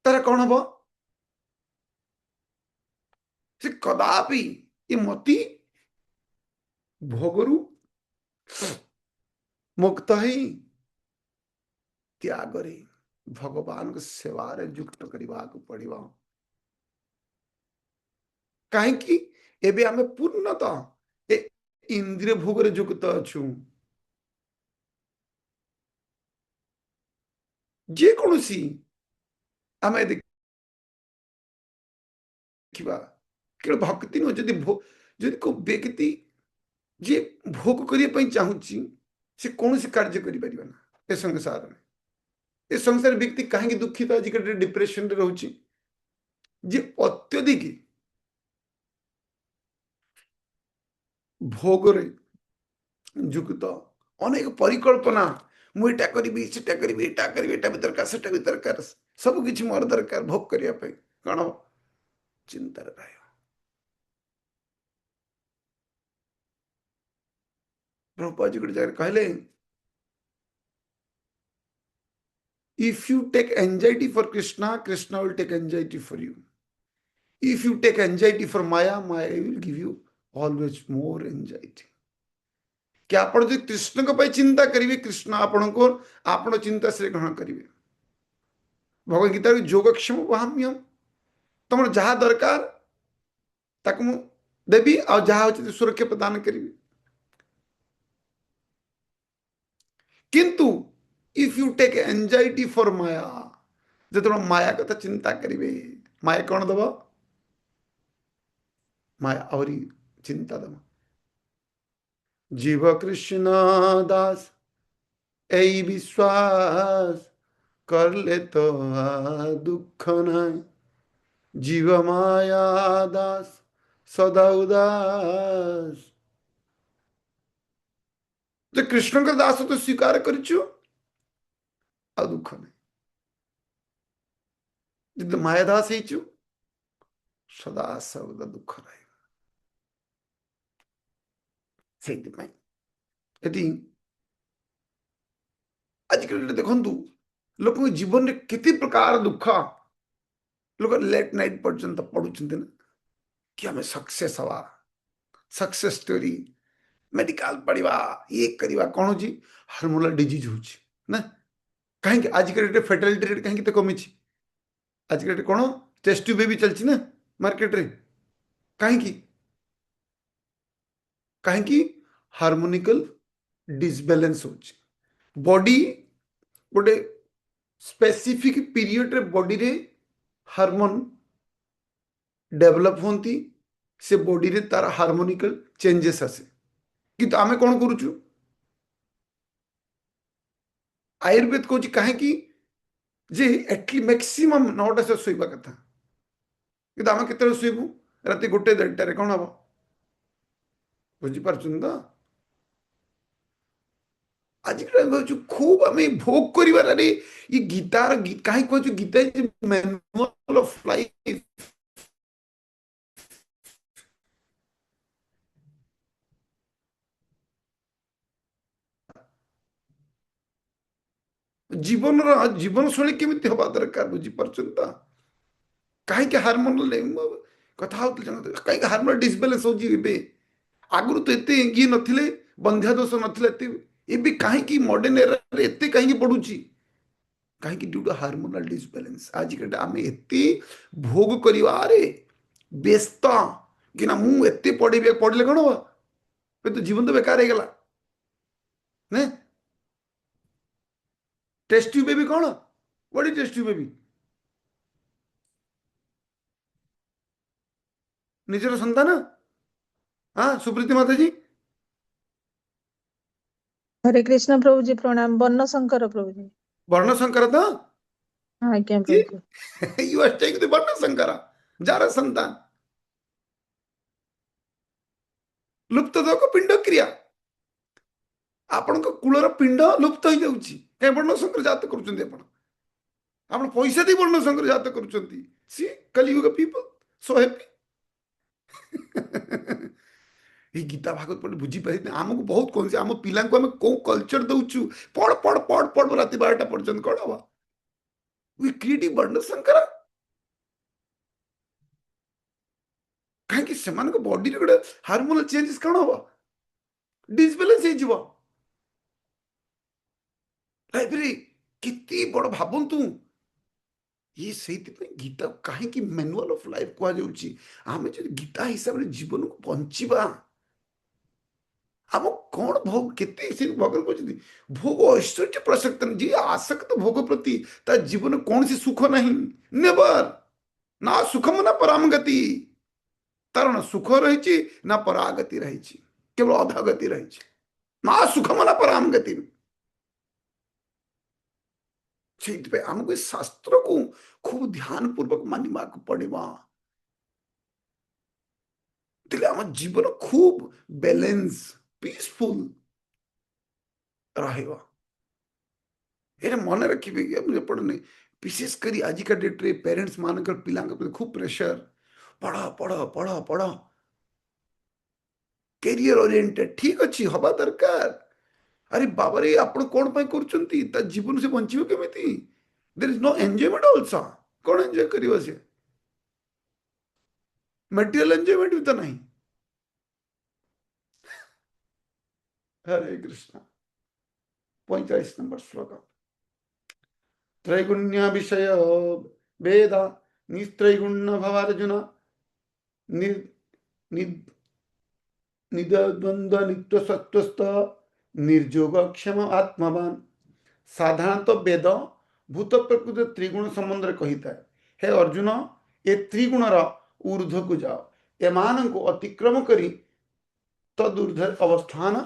तार कौन हम से कदापि ये मती भोगरु मुक्त ही त्याग रे भगवान को सेवार युक्त करने को पड़िबा। कहीं एबे आमे पूर्णतः ए इंद्रिय भोग रे युक्त अछु। जे कोनोसी आमे देखिबा केवल भक्ति नो जदि जदि को व्यक्ति जे भोग करिया पई चाहूची से कोनोसी कार्य करि परिबा ना ए संसार में। ए संसार व्यक्ति कहीं दुखित आज के डिप्रेशन रे रहउची जे अत्यधिक भोग रे युक्त अनेक परिकल्पना मु एटा करिबी सेटा करिबी एटा करिबी एटा भी दरकार सेटा भी दरकार सब किछि मोर दरकार भोग करिया पई कण चिंता रहे। प्रभुपाद जी गोटे जगह कहले if you take anxiety for Krishna Krishna will take anxiety for you. If you take anxiety for maya maya will give you always more anxiety. कि आप जो कृष्ण को पाई चिंता करेंगे कृष्ण आपण को आपण चिंता से ग्रहण करेंगे। भगवद गीता योगक्षेम वहाम्यम तुम जहाँ दरकार ताक मु देवी आ जहाँ हो सुरक्षा प्रदान करी। किंतु if you take anxiety for माया जो माया कथा चिंता करेंगे माया कौन दब माया आहरी चिंता दब। जीव कृष्ण दास এই विश्वास कर ले तो दुख नहीं जीव माया दास सदा उदास। जो कृष्ण का दास तो स्वीकार करछु आ दुख नहीं जो माया दास हेचु सदा सर्वदा दुख रहे। ସେଇଥିପାଇଁ ଏଠି ଆଜିକାଲି ଦେଖନ୍ତୁ ଲୋକଙ୍କ ଜୀବନରେ କେତେ ପ୍ରକାର ଦୁଃଖ लोग लेट नाइट पर्यंत पढ़ुଛନ୍ତି ना कि हमें सक्सेस हवा सक्सेस स्टोरी मेडिकल पढ़ा ये करवा कौन हो हार्मोनल डिजीज हो ना कहीं आजिकल फेटालिटी रेट कहीं कमी आजिकल कौन टेस्ट ट्यूब बेबी चलती ना मार्केट रे कहीं कहीं हार्मोनिकल डिसबैलेंस हो बॉडी गोटे स्पेसिफिक पीरियड रे बॉडी रे हार्मोन डेवलप होती से बॉडी रे तार हार्मोनिकल चेंजेस आसे किंतु आमे कौन करूछु आयुर्वेद कहूँ कहीं जे एटली मैक्सिमम 9टा से शोवा कथा किंतु आमे केते शोबू राति 1-1:30 कौन हम बुझीपार तो आज खूब आम भोग कर ये गीतार कहीं कहूँ गीता मैनुअल ऑफ लाइफ जीवन जीवन शैली केमी हवा दरकार बुझीपार कहीं हार्मोनल कथा कहीं हार्मोनल डिसबैलेंस हो आगुरी तो एत ये नथिले बंध्या दोष नथिले कहीं मॉडर्न एरा एत कहीं बढ़ुची कहीं ड्यू टू हार्मोनल डिसबैलेंस आज आम एत भोग करे व्यस्त कि ना मुझे पढ़े पढ़ले कौन हम तो जीवन तो बेकार हो गला ना टेस्ट ट्यूब बेबी कौन what is test tube baby निजर संतान। हाँ सुप्रीति माता जी। हरे कृष्ण प्रभु जी प्रणाम बन्न शंकर प्रभु जी। वर्ण संकर तो आज्ञा प्रभु जी। यू आर टेक द वर्ण संकर जार संतान लुप्त दोक पिंड क्रिया आपण कूलर पिंड लुप्त हो जाऊँगी कहीं वर्ण संकर जात करुँच आप पैसा दे वर्ण संकर जात करुँच सी कलियुग पीपल सो हैप्पी ये गीता भागवत पढ़े बुझीपारे आमको बहुत कौन से आम पिला आम कौ कल्चर दौचु पढ़ पढ़ पढ़ पढ़ राति 12टा पर्यंत कौन हम वी क्रिएट वर्ण संकर कहीं बॉडी गोटे हार्मोनल चेंजेस कौन हम डिसबालांस हो लाइफ रे कितनी बड़ भावतु ये से गीता कहीं मैनुअल ऑफ लाइफ कह आम जो गीता हिसाब से जीवन को बंचा आम कौन भोग के भगवान कहते भोग ऐश्वर्य प्रसक्त जी आसक्त भोग प्रति ता जीवन कौन सी सुख नहीं नेवर ना सुखम ना पराम गति तार ना सुख रही ना परागति रही केवल अधगति रही ना सुखम ना पराम गति से आमको शास्त्र को खूब ध्यान पूर्वक मानिबा पड़ेगा आम जीवन खूब बैलेंस पीसफुल रहेगा ये मन रखिए मुझे पढ़ने विशेषकर आजिका डेट रे पेरेंट्स मान पिला खूब प्रेशर पढ़ पढ़ पढ़ पढ़ कैरियर ओरिएंटेड ठीक अच्छी हवा दरकार अरे बाबा रे आप कौन कर जीवन से बंचो केमी there is no enjoyment also कौन एंजॉय कर से मटेरियल एंजॉयमेंट भी तो नहीं हरे कृष्ण 45 नंबर श्लोक त्रैगुण्य विषय वेद निस्त्रैगुण्य भवार्जुन निद्वंद्व नित्य सत्वस्थ निर्जोग क्षम आत्मवान साधारणतः वेद भूत प्रकृति त्रिगुण संबंध कही था हे अर्जुन ये त्रिगुणर ऊर्ध्व को जाओ एमान को अतिक्रम करी तदूर्ध अवस्थान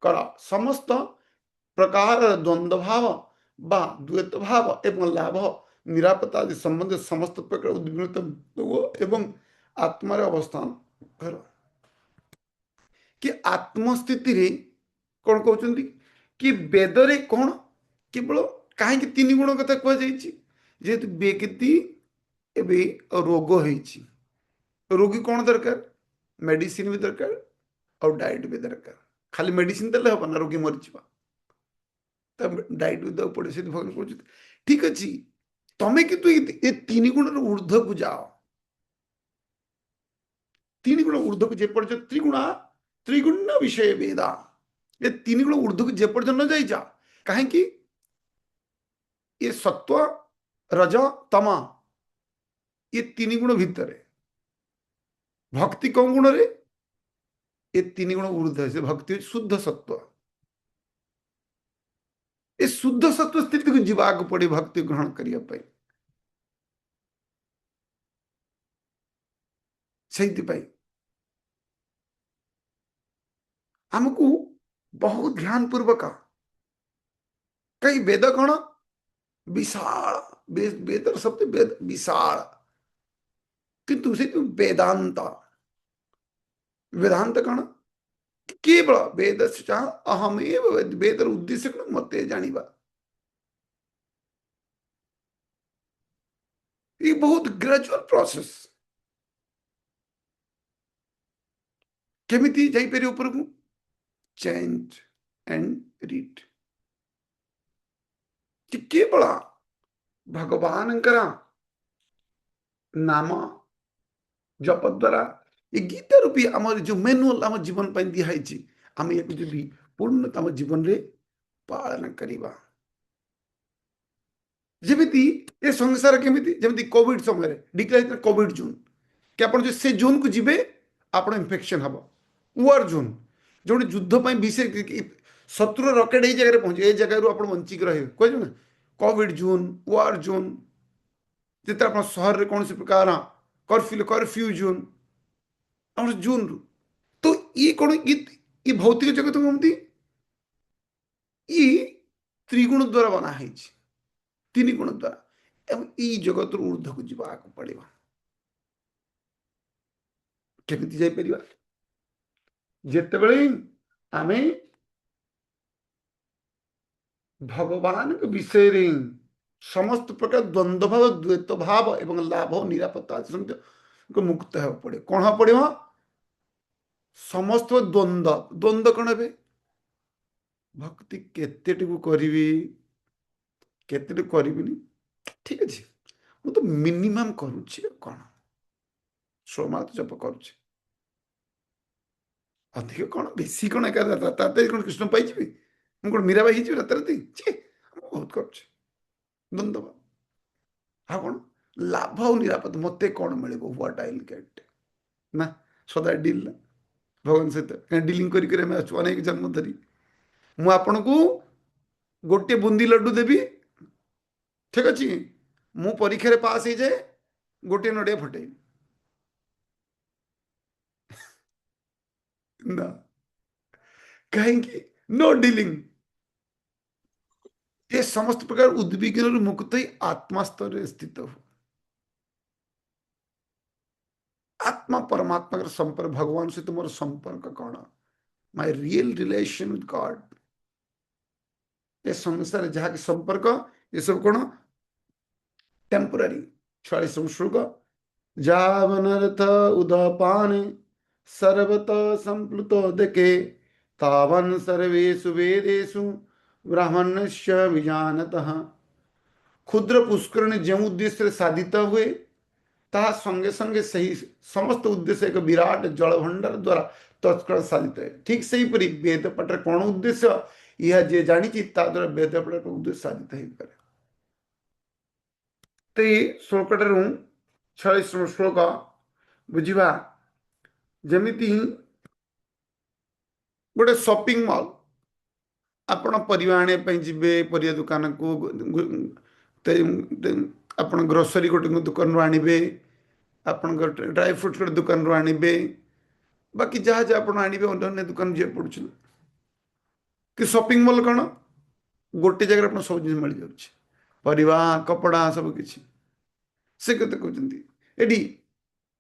कर समस्त प्रकार द्वंद्व भाव बा द्वैत भाव एवं लाभ निरापत्ता आदि संबंध समस्त प्रकार उद्विग्नता एवं आत्मार अवस्थान कर कि आत्मस्थिति रे कौन कहते कि वेदरे कौन केवल कहीं तीन गुण कथा कहुई जेहेतु व्यक्ति एवं रोग होती रोगी कौन दरकार मेडिसिन भी दरकार और डाइट भी दरकार खाली मेडिसिन देले हम ना रोगी मरीजा डाइट भी देवाक पड़े से भगवान कहते ठीक अच्छे तुम्हें कितु ये तीन गुण ऊर्ध्व को जाओ तीन गुण ऊर्ध्व को जेपर्य त्रिगुणा त्रिगुण विषय वेदा ये तीन गुण ऊर्ध्व को जेपर्य न जाई जा कहीं ये सत्व रज तम ये तीन गुण भितर भक्ति कौन गुण रे ये तीन गुण ऊर्ध्व से भक्ति शुद्ध सत्व ये शुद्ध सत्व स्थिति को जीवाक पड़े भक्ति ग्रहण करने से आमको बहुत ध्यान पूर्वक कई वेद कौन विशाल वेद शब्द वेद विशाल किंतु से वेदांत वेदांत कौन केवल वेद से अहमेव वेदर उद्देश्य कौन मत जानिबा ये बहुत ग्रेजुअल प्रोसेस केमिति जाई पेरी ऊपर को चेंज एंड रीड कि केवल भगवान नाम जप द्वारा ये गीता रूपी आम जो मैनुअल आम जीवन पर दिखाई आम या पूर्ण आम जीवन रे पालन करवा जमीती ये संसार केमिति जमीती कोविड समय डिक्लेयर कोविड जोन कि आप जो से जोन को जीवे आप इन्फेक्शन हम वार जोन जो युद्ध विषय शत्रु रकेट ये जगह पहुंचे ये जगह आप बंचिक रहे कह ना कोविड जोन वार जोन जिते आप सहर में कौन प्रकार कर्फ्यू जोन ଆମର ଜୁନରୁ। ତ ଇଏ କ'ଣ ଇ ଭୌତିକ ଜଗତ କେମିତି ଇ ତ୍ରିଗୁଣ ଦ୍ୱାରା ବନା ହେଇଛି, ତିନି ଗୁଣ ଦ୍ୱାରା। ଏବଂ ଏଇ ଜଗତରୁ ଊର୍ଦ୍ଧ୍ୱକୁ ଯିବାକୁ ପଡ଼ିବ। କେମିତି ଯାଇପାରିବା? ଯେତେବେଳେ ଆମେ ଭଗବାନଙ୍କ ବିଷୟରେ ସମସ୍ତ ପ୍ରକାର ଦ୍ୱନ୍ଦ୍ୱ ଭାବ, ଦ୍ୱୈତ ଭାବ ଏବଂ ଲାଭ ନିରାପତ୍ତା ମୁକ୍ତ ହେବାକୁ ପଡ଼ିବ। କ'ଣ ହେବାକୁ ପଡ଼ିବ? ସମସ୍ତ ଦ୍ୱନ୍ଦ୍ୱ। ଦ୍ୱନ୍ଦ୍ୱ କ'ଣ ହେବେ? ଭକ୍ତି କେତେଟିକୁ କରିବି, କେତେଟିକୁ କରିବିନି। ଠିକ ଅଛି, ମୁଁ ତ ମିନିମମ୍ କରୁଛି। କ'ଣ 16 ମାଳ ତ ଜପ କରୁଛି, ଅଧିକ କ'ଣ ବେଶୀ କ'ଣ? ଏକା ରାତାରାତି କ'ଣ କୃଷ୍ଣ ପାଇଯିବି? ମୁଁ କ'ଣ ମୀରାବାଇ ହେଇଯିବି ରାତାରାତି? ମୁଁ ବହୁତ କରୁଛି ଦ୍ୱନ୍ଦ୍ୱ। ଆଉ କ'ଣ ଲାଭ ଆଉ ନିରାପଦ, ମତେ କ'ଣ ମିଳିବ? ହ୍ୱାଟ ଆଇ ୱିଲ୍ ଗେଟ୍ ନା ସଦା ଡିଲ୍ ନା ଭଗବାନ ସହିତ। କାହିଁ ଡିଲିଂ କରି କରି ଆମେ ଆସୁଛୁ ଅନେକ ଜନ୍ମ ଧରି। ମୁଁ ଆପଣଙ୍କୁ ଗୋଟିଏ ବୁନ୍ଦି ଲଡ୍ଡୁ ଦେବି, ଠିକ ଅଛି, ମୁଁ ପରୀକ୍ଷାରେ ପାସ୍ ହେଇଯାଏ, ଗୋଟିଏ ନଡ଼ିଆ ଫଟେଇବି ନା, କାହିଁକି? No dealing. ଏ ସମସ୍ତ ପ୍ରକାର ଉଦ୍ବିଗ୍ନରୁ ମୁକ୍ତ ହେଇ ଆତ୍ମା ସ୍ତରରେ ସ୍ଥିତ ହଉ। आत्मा परमात्मा का संपर्क, भगवान से तुम्हारा संपर्क कौन? My real relation with God. ये संसार जहाँ के संपर्क ये सब कौन? टेम्पोरारी। 46 श्लोक। जावनर्थ उदपान सर्वत संप्लुतो देके तावन सर्वेषु वेदेषु ब्राह्मणस्य विजानतः। क्षुद्र पुष्करण जो उद्देश्य साधित हुए ताहा संगे संगे सही समस्त उद्देश्य एक विराट जल भंडार द्वारा तत्काल साधित है। ठीक सही परी वेद पटर कौन उद्देश्य यह जे जानी द्वारा वेद पटर उद्देश्य साधित है। तो ये श्लोकटर 46 श्लोक बुझा जमीती गोटे शॉपिंग मॉल आपण परिवा आने जीवे, परिया दुकान को आप ग्रोसरी गोटे दुकान आणवे, आप ड्राई फ्रुट्स गोटे दुकान आणवे, बाकी जहाँ जहाँ आप आणवे अन्य दुकान जी पड़ू कि शॉपिंग मॉल कौन गोटे जगह आप सब जिन मिल जाऊँ, परिवा कपड़ा सब किसी से कहते कहते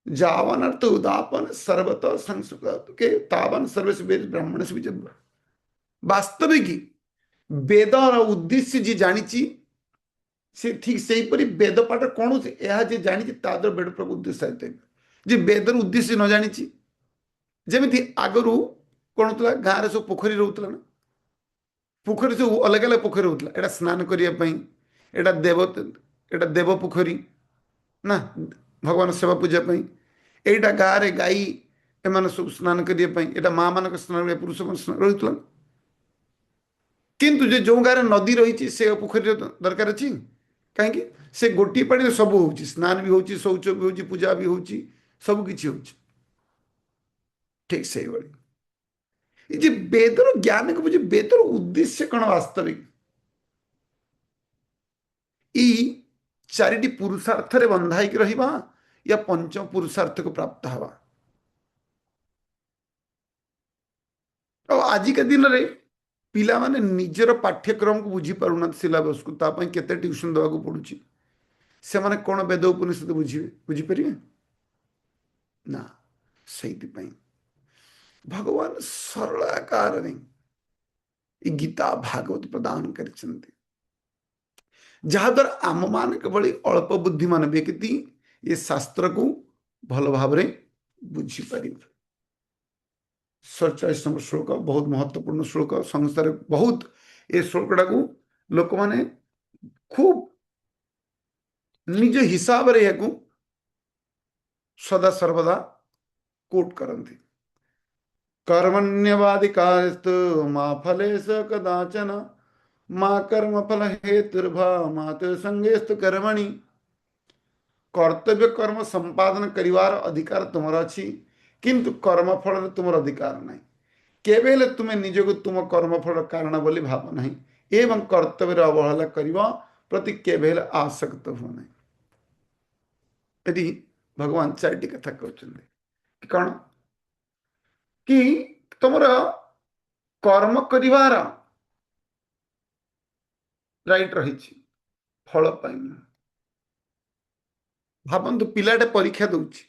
जावन अर्थ उदापन सर्वत संस्कृत के तावन सर्वेश वेद ब्राह्मण से विजय। वास्तविक वेद उद्देश्य जी जानी से ठीक से ही परी वेद पाठ कौन से यह जे जानी तादर वेद प्रभु उद्देश्य साहित्य जे वेदर उद्देश्य न जानी जमी आगु कौन होता गाँव सब पोखरी रोला ना, पोखरी सब अलग अलग पोखरी होता, एटा स्नान करने, एटा देव पोखरी ना भगवान सेवा पूजा एटा गाँव में गाई एम सब स्नान करने, माँ मान स्नान पुरुष रही। किंतु जो गाँव नदी रही से पोखरी दरकार अच्छी कहीं से गोटे पानी सब हो स्नान भी हो, शौच भी हो, पूजा भी हो, सब किसी हो। ठीक से भाई वेदर ज्ञान को बुझे वेदर उद्देश्य कौन वास्तविक चारिटी पुरुषार्थ रे बंधाई रहिबा या पंचम पुरुषार्थ को प्राप्त हवा। और आज के दिन रे पिला माने निजर पाठ्यक्रम को बुझी पारुना, सिलेबस को तापाई केते ट्यूशन दवा को पड़ुची, से माने कोन वेद उपनिषद बुझिबे, बुझी परिबे ना। सही भगवान सरल आकार में गीता भागवत प्रदान करछन्ति, जहाद्वारा आम मान भली अल्प बुद्धिमान व्यक्ति ये शास्त्र को भल भाव बुझीपर। 47 नंबर श्लोक बहुत महत्वपूर्ण श्लोक। संसार बहुत ये श्लोकटा को लोक माने खूब निज हिसाब रे याकू सदा सर्वदा कोट करते। कर्मण्यवादिकारस्तु मा फलेश कदाचन माँ कर्म फल हेतुर्भाव मात संगेस्तु कर्मणि। कर्तव्य कर्म संपादन करिवार अधिकार तुमर अच्छी, किंतु कर्म फल तुमर अधिकार नहीं। केवल तुम्हें निजको तुम कर्म फल कारण बोली भाव नहीं एवं कर्तव्य अवहेला करिवा प्रति केवल आसक्त हो नहीं। भगवान चारिटी कथा कहते कौन कि तुमर कर्म करिवार राइट रही फल पाई भावतु पिलाटे परीक्षा दौची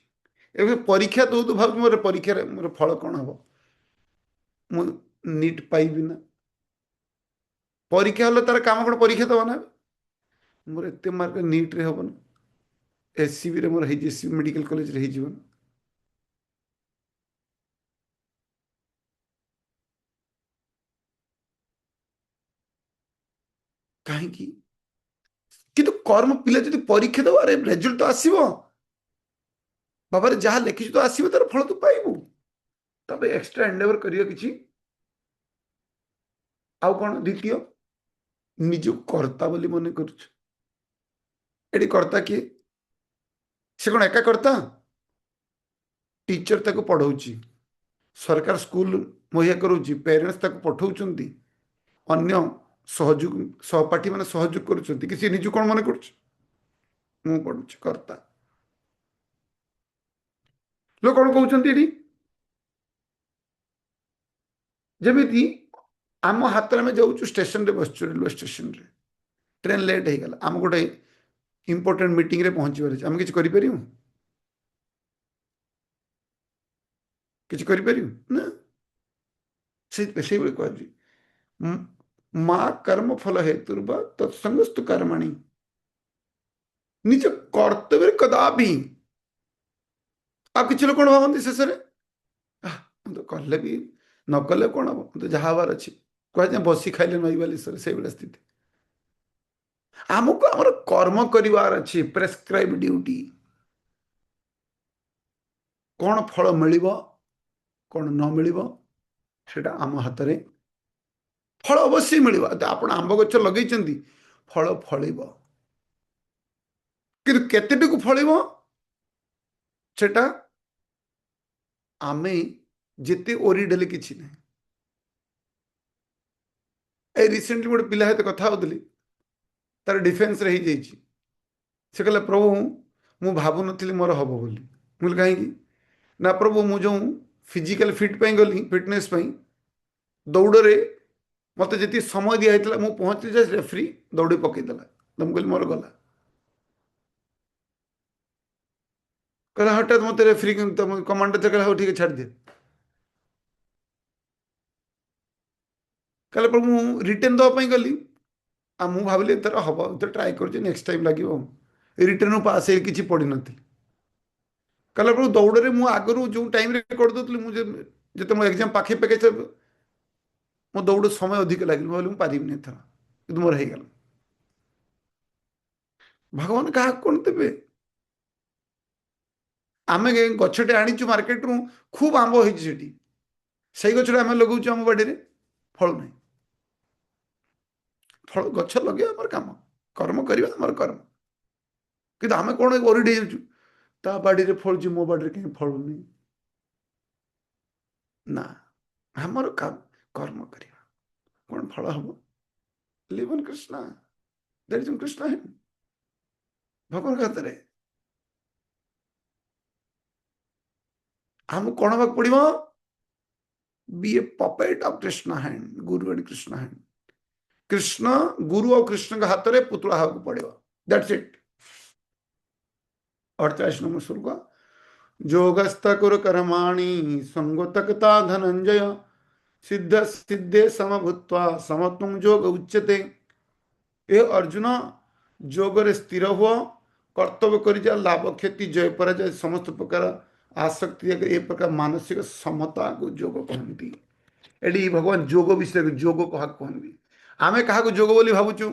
ଏବେ ପରୀକ୍ଷା ଦଉ ତୁ ଭାବୁଛୁ ମୋର ପରୀକ୍ଷାରେ ମୋର ଫଳ କ'ଣ ହବ ମୁଁ ନିଟ୍ ପାଇବି ନା ପରୀକ୍ଷା ହେଲେ ତାର କାମ କ'ଣ ପରୀକ୍ଷା ଦେବ ନା ମୋର ଏତେ ମାର୍କ ନିଟ୍ରେ ହବ ନା ଏସସିବିରେ ମୋର ହେଇଛି ଏସସିବି ମେଡିକାଲ କଲେଜରେ ହେଇଯିବ ନା କାହିଁକି କିନ୍ତୁ କର୍ମ ପିଲା ଯଦି ପରୀକ୍ଷା ଦେବ ଆରେ ରେଜଲ୍ଟ ତ ଆସିବ ବାବାରେ ଯାହା ଲେଖିଛୁ ତ ଆସିବ ତାର ଫଳ ତୁ ପାଇବୁ ତା ପାଇଁ ଏକ୍ସଟ୍ରା ଏଣ୍ଡେଭର କରିବା କିଛି ଆଉ କ'ଣ ଦ୍ୱିତୀୟ ନିଜକୁ କର୍ତ୍ତା ବୋଲି ମନେ କରୁଛୁ ଏଠି କର୍ତ୍ତା କିଏ ସେ କ'ଣ ଏକା କର୍ତ୍ତା टीचर ताको पढ़ाऊँगी सरकार स्कूल मुहैया करूँ पेरेंट्स ताको पठाउछंती अन्य सहयोग सहपाठी मैंने सहयोग करुछंती कि निज कौन मन कर पढ़ुची कर्ता लोक कौन कहते जमी आम हाथ में जाऊँ स्टेशन रे बस रेलवे स्टेशन रे ट्रेन लेट हो गला आम गोटे इंपोर्टेंट मीटिंग रे पहुंचबार आम किसी करूँ किसी करूँ ना से कह माँ कर्म फल हेतुर्वा तत्संगस्तु कर्मणि निज कर्तव्य कदापि आप किसी लोग कौन भावती शेष तो कले भी न कले कौन हम तो जहाँ हबार अच्छी कह बसी खाइले नई बालेश्वर से भाई स्थिति आमको आम कर्म करार अच्छी प्रेस्क्राइब ड्यूटी कौन फल मिल कौन न मिल आम हाथ में फल अवश्य मिल आप आंब गच लगे फल फल कि केतेटुकु फल सेटा आमे जिते ओरीडेले किछि नहीं ए रिसेंटली गोटे पिला सहित कथा होती तार डिफेन्स रे ही जाइछि से कहला प्रभु मु भावु नथिली मोर हबो बोली मुल कहीं ना प्रभु मु जो फिजिकल फिट पे गली फिटनेस पे दौड़ रे मत जी समय दिखाई मुझे पहुंची जाए रेफ्री दौड़ी पकईदेला तो मुझे मोर गला कहला हठात मत रेफ्री कमांडर कहला हाँ ठीक है छाड़ दे कहला पर मु रिटर्न दवाई गली आ मु भाविली तर हम तो ट्राए कर नेक्स्ट टाइम लगे रिटर्न पास किसी पढ़ी नी कहला पर दौड़ में आगु जो टाइम कर दूसरी मुझे जो मो एग्जाम पाखे पाखे मो दौड़ समय अधिक लगे मुझे पारिनी एथर कि मोर हो गला भगवान क्या कौन देवे आम गछटे आनीचु मार्केट रू खूब आंब होती से गछटे आम लगौचु आम बाड़ी में फल नहीं फल गछ लगे आम कम कर्म करवा आम कर्म कि आम कौन ओरीड हो ता बाड़ी में फल मो बाड़ी में कहीं फल नहीं ना आमर काम कर्म करवा कौन फल हम live in Krishna that is Krishna है भगवान हाथ में हम कौन हवा पड़ो be a puppet of Krishna hand guru and Krishna hand Krishna guru और कृष्ण के हाथ में पुतला हवा पड़ो दैट्स इट 48 नंबर श्लोक जोगस्थ कुरु कर्माणि संगोतकता धनंजय सिद्ध सिद्धे समभूत्वा समत्वं योग उच्यते ए अर्जुन जोग रे स्थिर हुआ कर्तव्य कर लाभ क्षति जय पराजय समस्त प्रकार आसक्ति ए प्रकार मानसिक समता को योग कहती एडी भगवान योग विषय योग क्या कहती आम क्या योग बोली भावुचु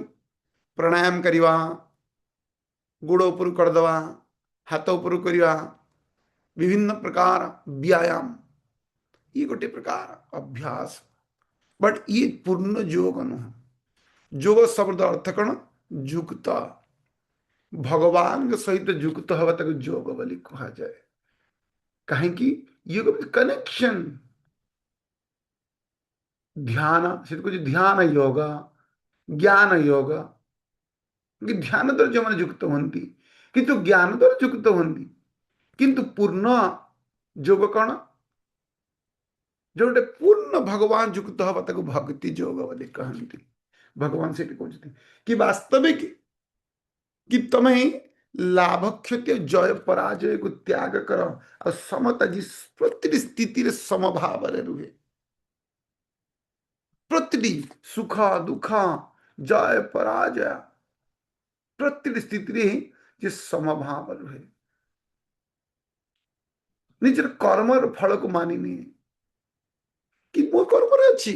प्राणायाम करवा गोड़ उपर करदवा हाथ उपर करवा विभिन्न प्रकार व्यायाम ये गोटे प्रकार अभ्यास बट ये पूर्ण योग नुह योग शब्द अर्थ कौन युक्त भगवान के सहित युक्त हवा तक योग बोली कहा जाए कहीं योग कनेक्शन ध्यान से ध्यान योग ज्ञान योग ध्यान द्वारा जो मैंने युक्त हमें किंतु ज्ञान द्वारा युक्त हमें किंतु पूर्ण योग कौन जोटे पूर्ण भगवान युक्त हवा ताको भक्ति योग बोली कहती। भगवान से कहते कि वास्तविक कि तुम्हें लाभ क्षति जय पराजय को त्याग कर और समता जिस प्रति स्थिति रे समभाव रे रुहे। प्रति सुख दुख जय पराजय प्रति स्थिति रे जे समभाव रुहे। निजर कर्म फल को मानिनी कि मो कर्म रे अछि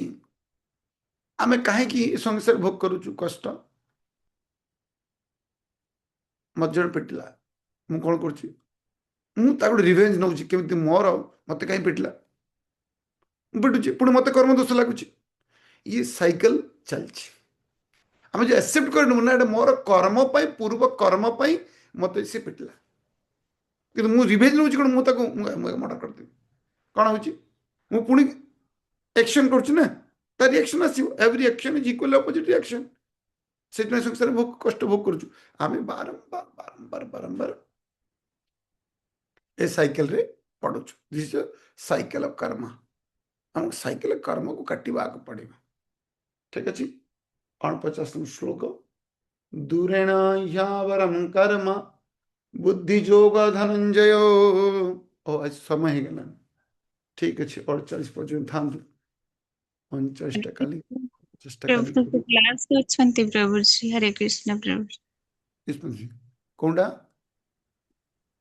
आमे काहे कि संसार भोग करूछु कष्ट मज्जर पिटला मु कोन करछि मु ताको रिवेंज नउछि केमिति मोर मते काहे पिटला पिटुछि पुणी मते कर्म दोष लागुछि ये साइकिल चलछि। आमे जे एक्सेप्ट करनु ना एटा मोर कर्म पई पूर्व कर्म पई मते से पिटला कि मु रिवेंज नउछि कोन मु ताको मर्डर कर देबी कोन होछि मु पुणी एक्शन करछि ना ता रिएक्शन आसीबो। Every action is equal opposite reaction. सेटना संसार भोग कष्ट भोग करछु आमे बारंबार बारंबार बारंबार ए साइकिल रे पडुछु। दिस इज साइकिल ऑफ कर्म। हम साइकिल कर्म को काटिबा को पड़िबा। ठीक अछि 49 श्लोक दूरेण ह्यावरम कर्म बुद्धि योग धनंजय। ओ आज समय हो गला। ठीक अछि 48 पर्यंत थाम 49 टा काली 50 टा काली प्रभु क्लास अछंती प्रभुजी हरे कृष्ण प्रभु इसमें कोंडा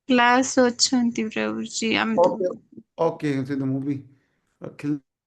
क्लास अछंती प्रभुजी हम ओके ओके से द मूवी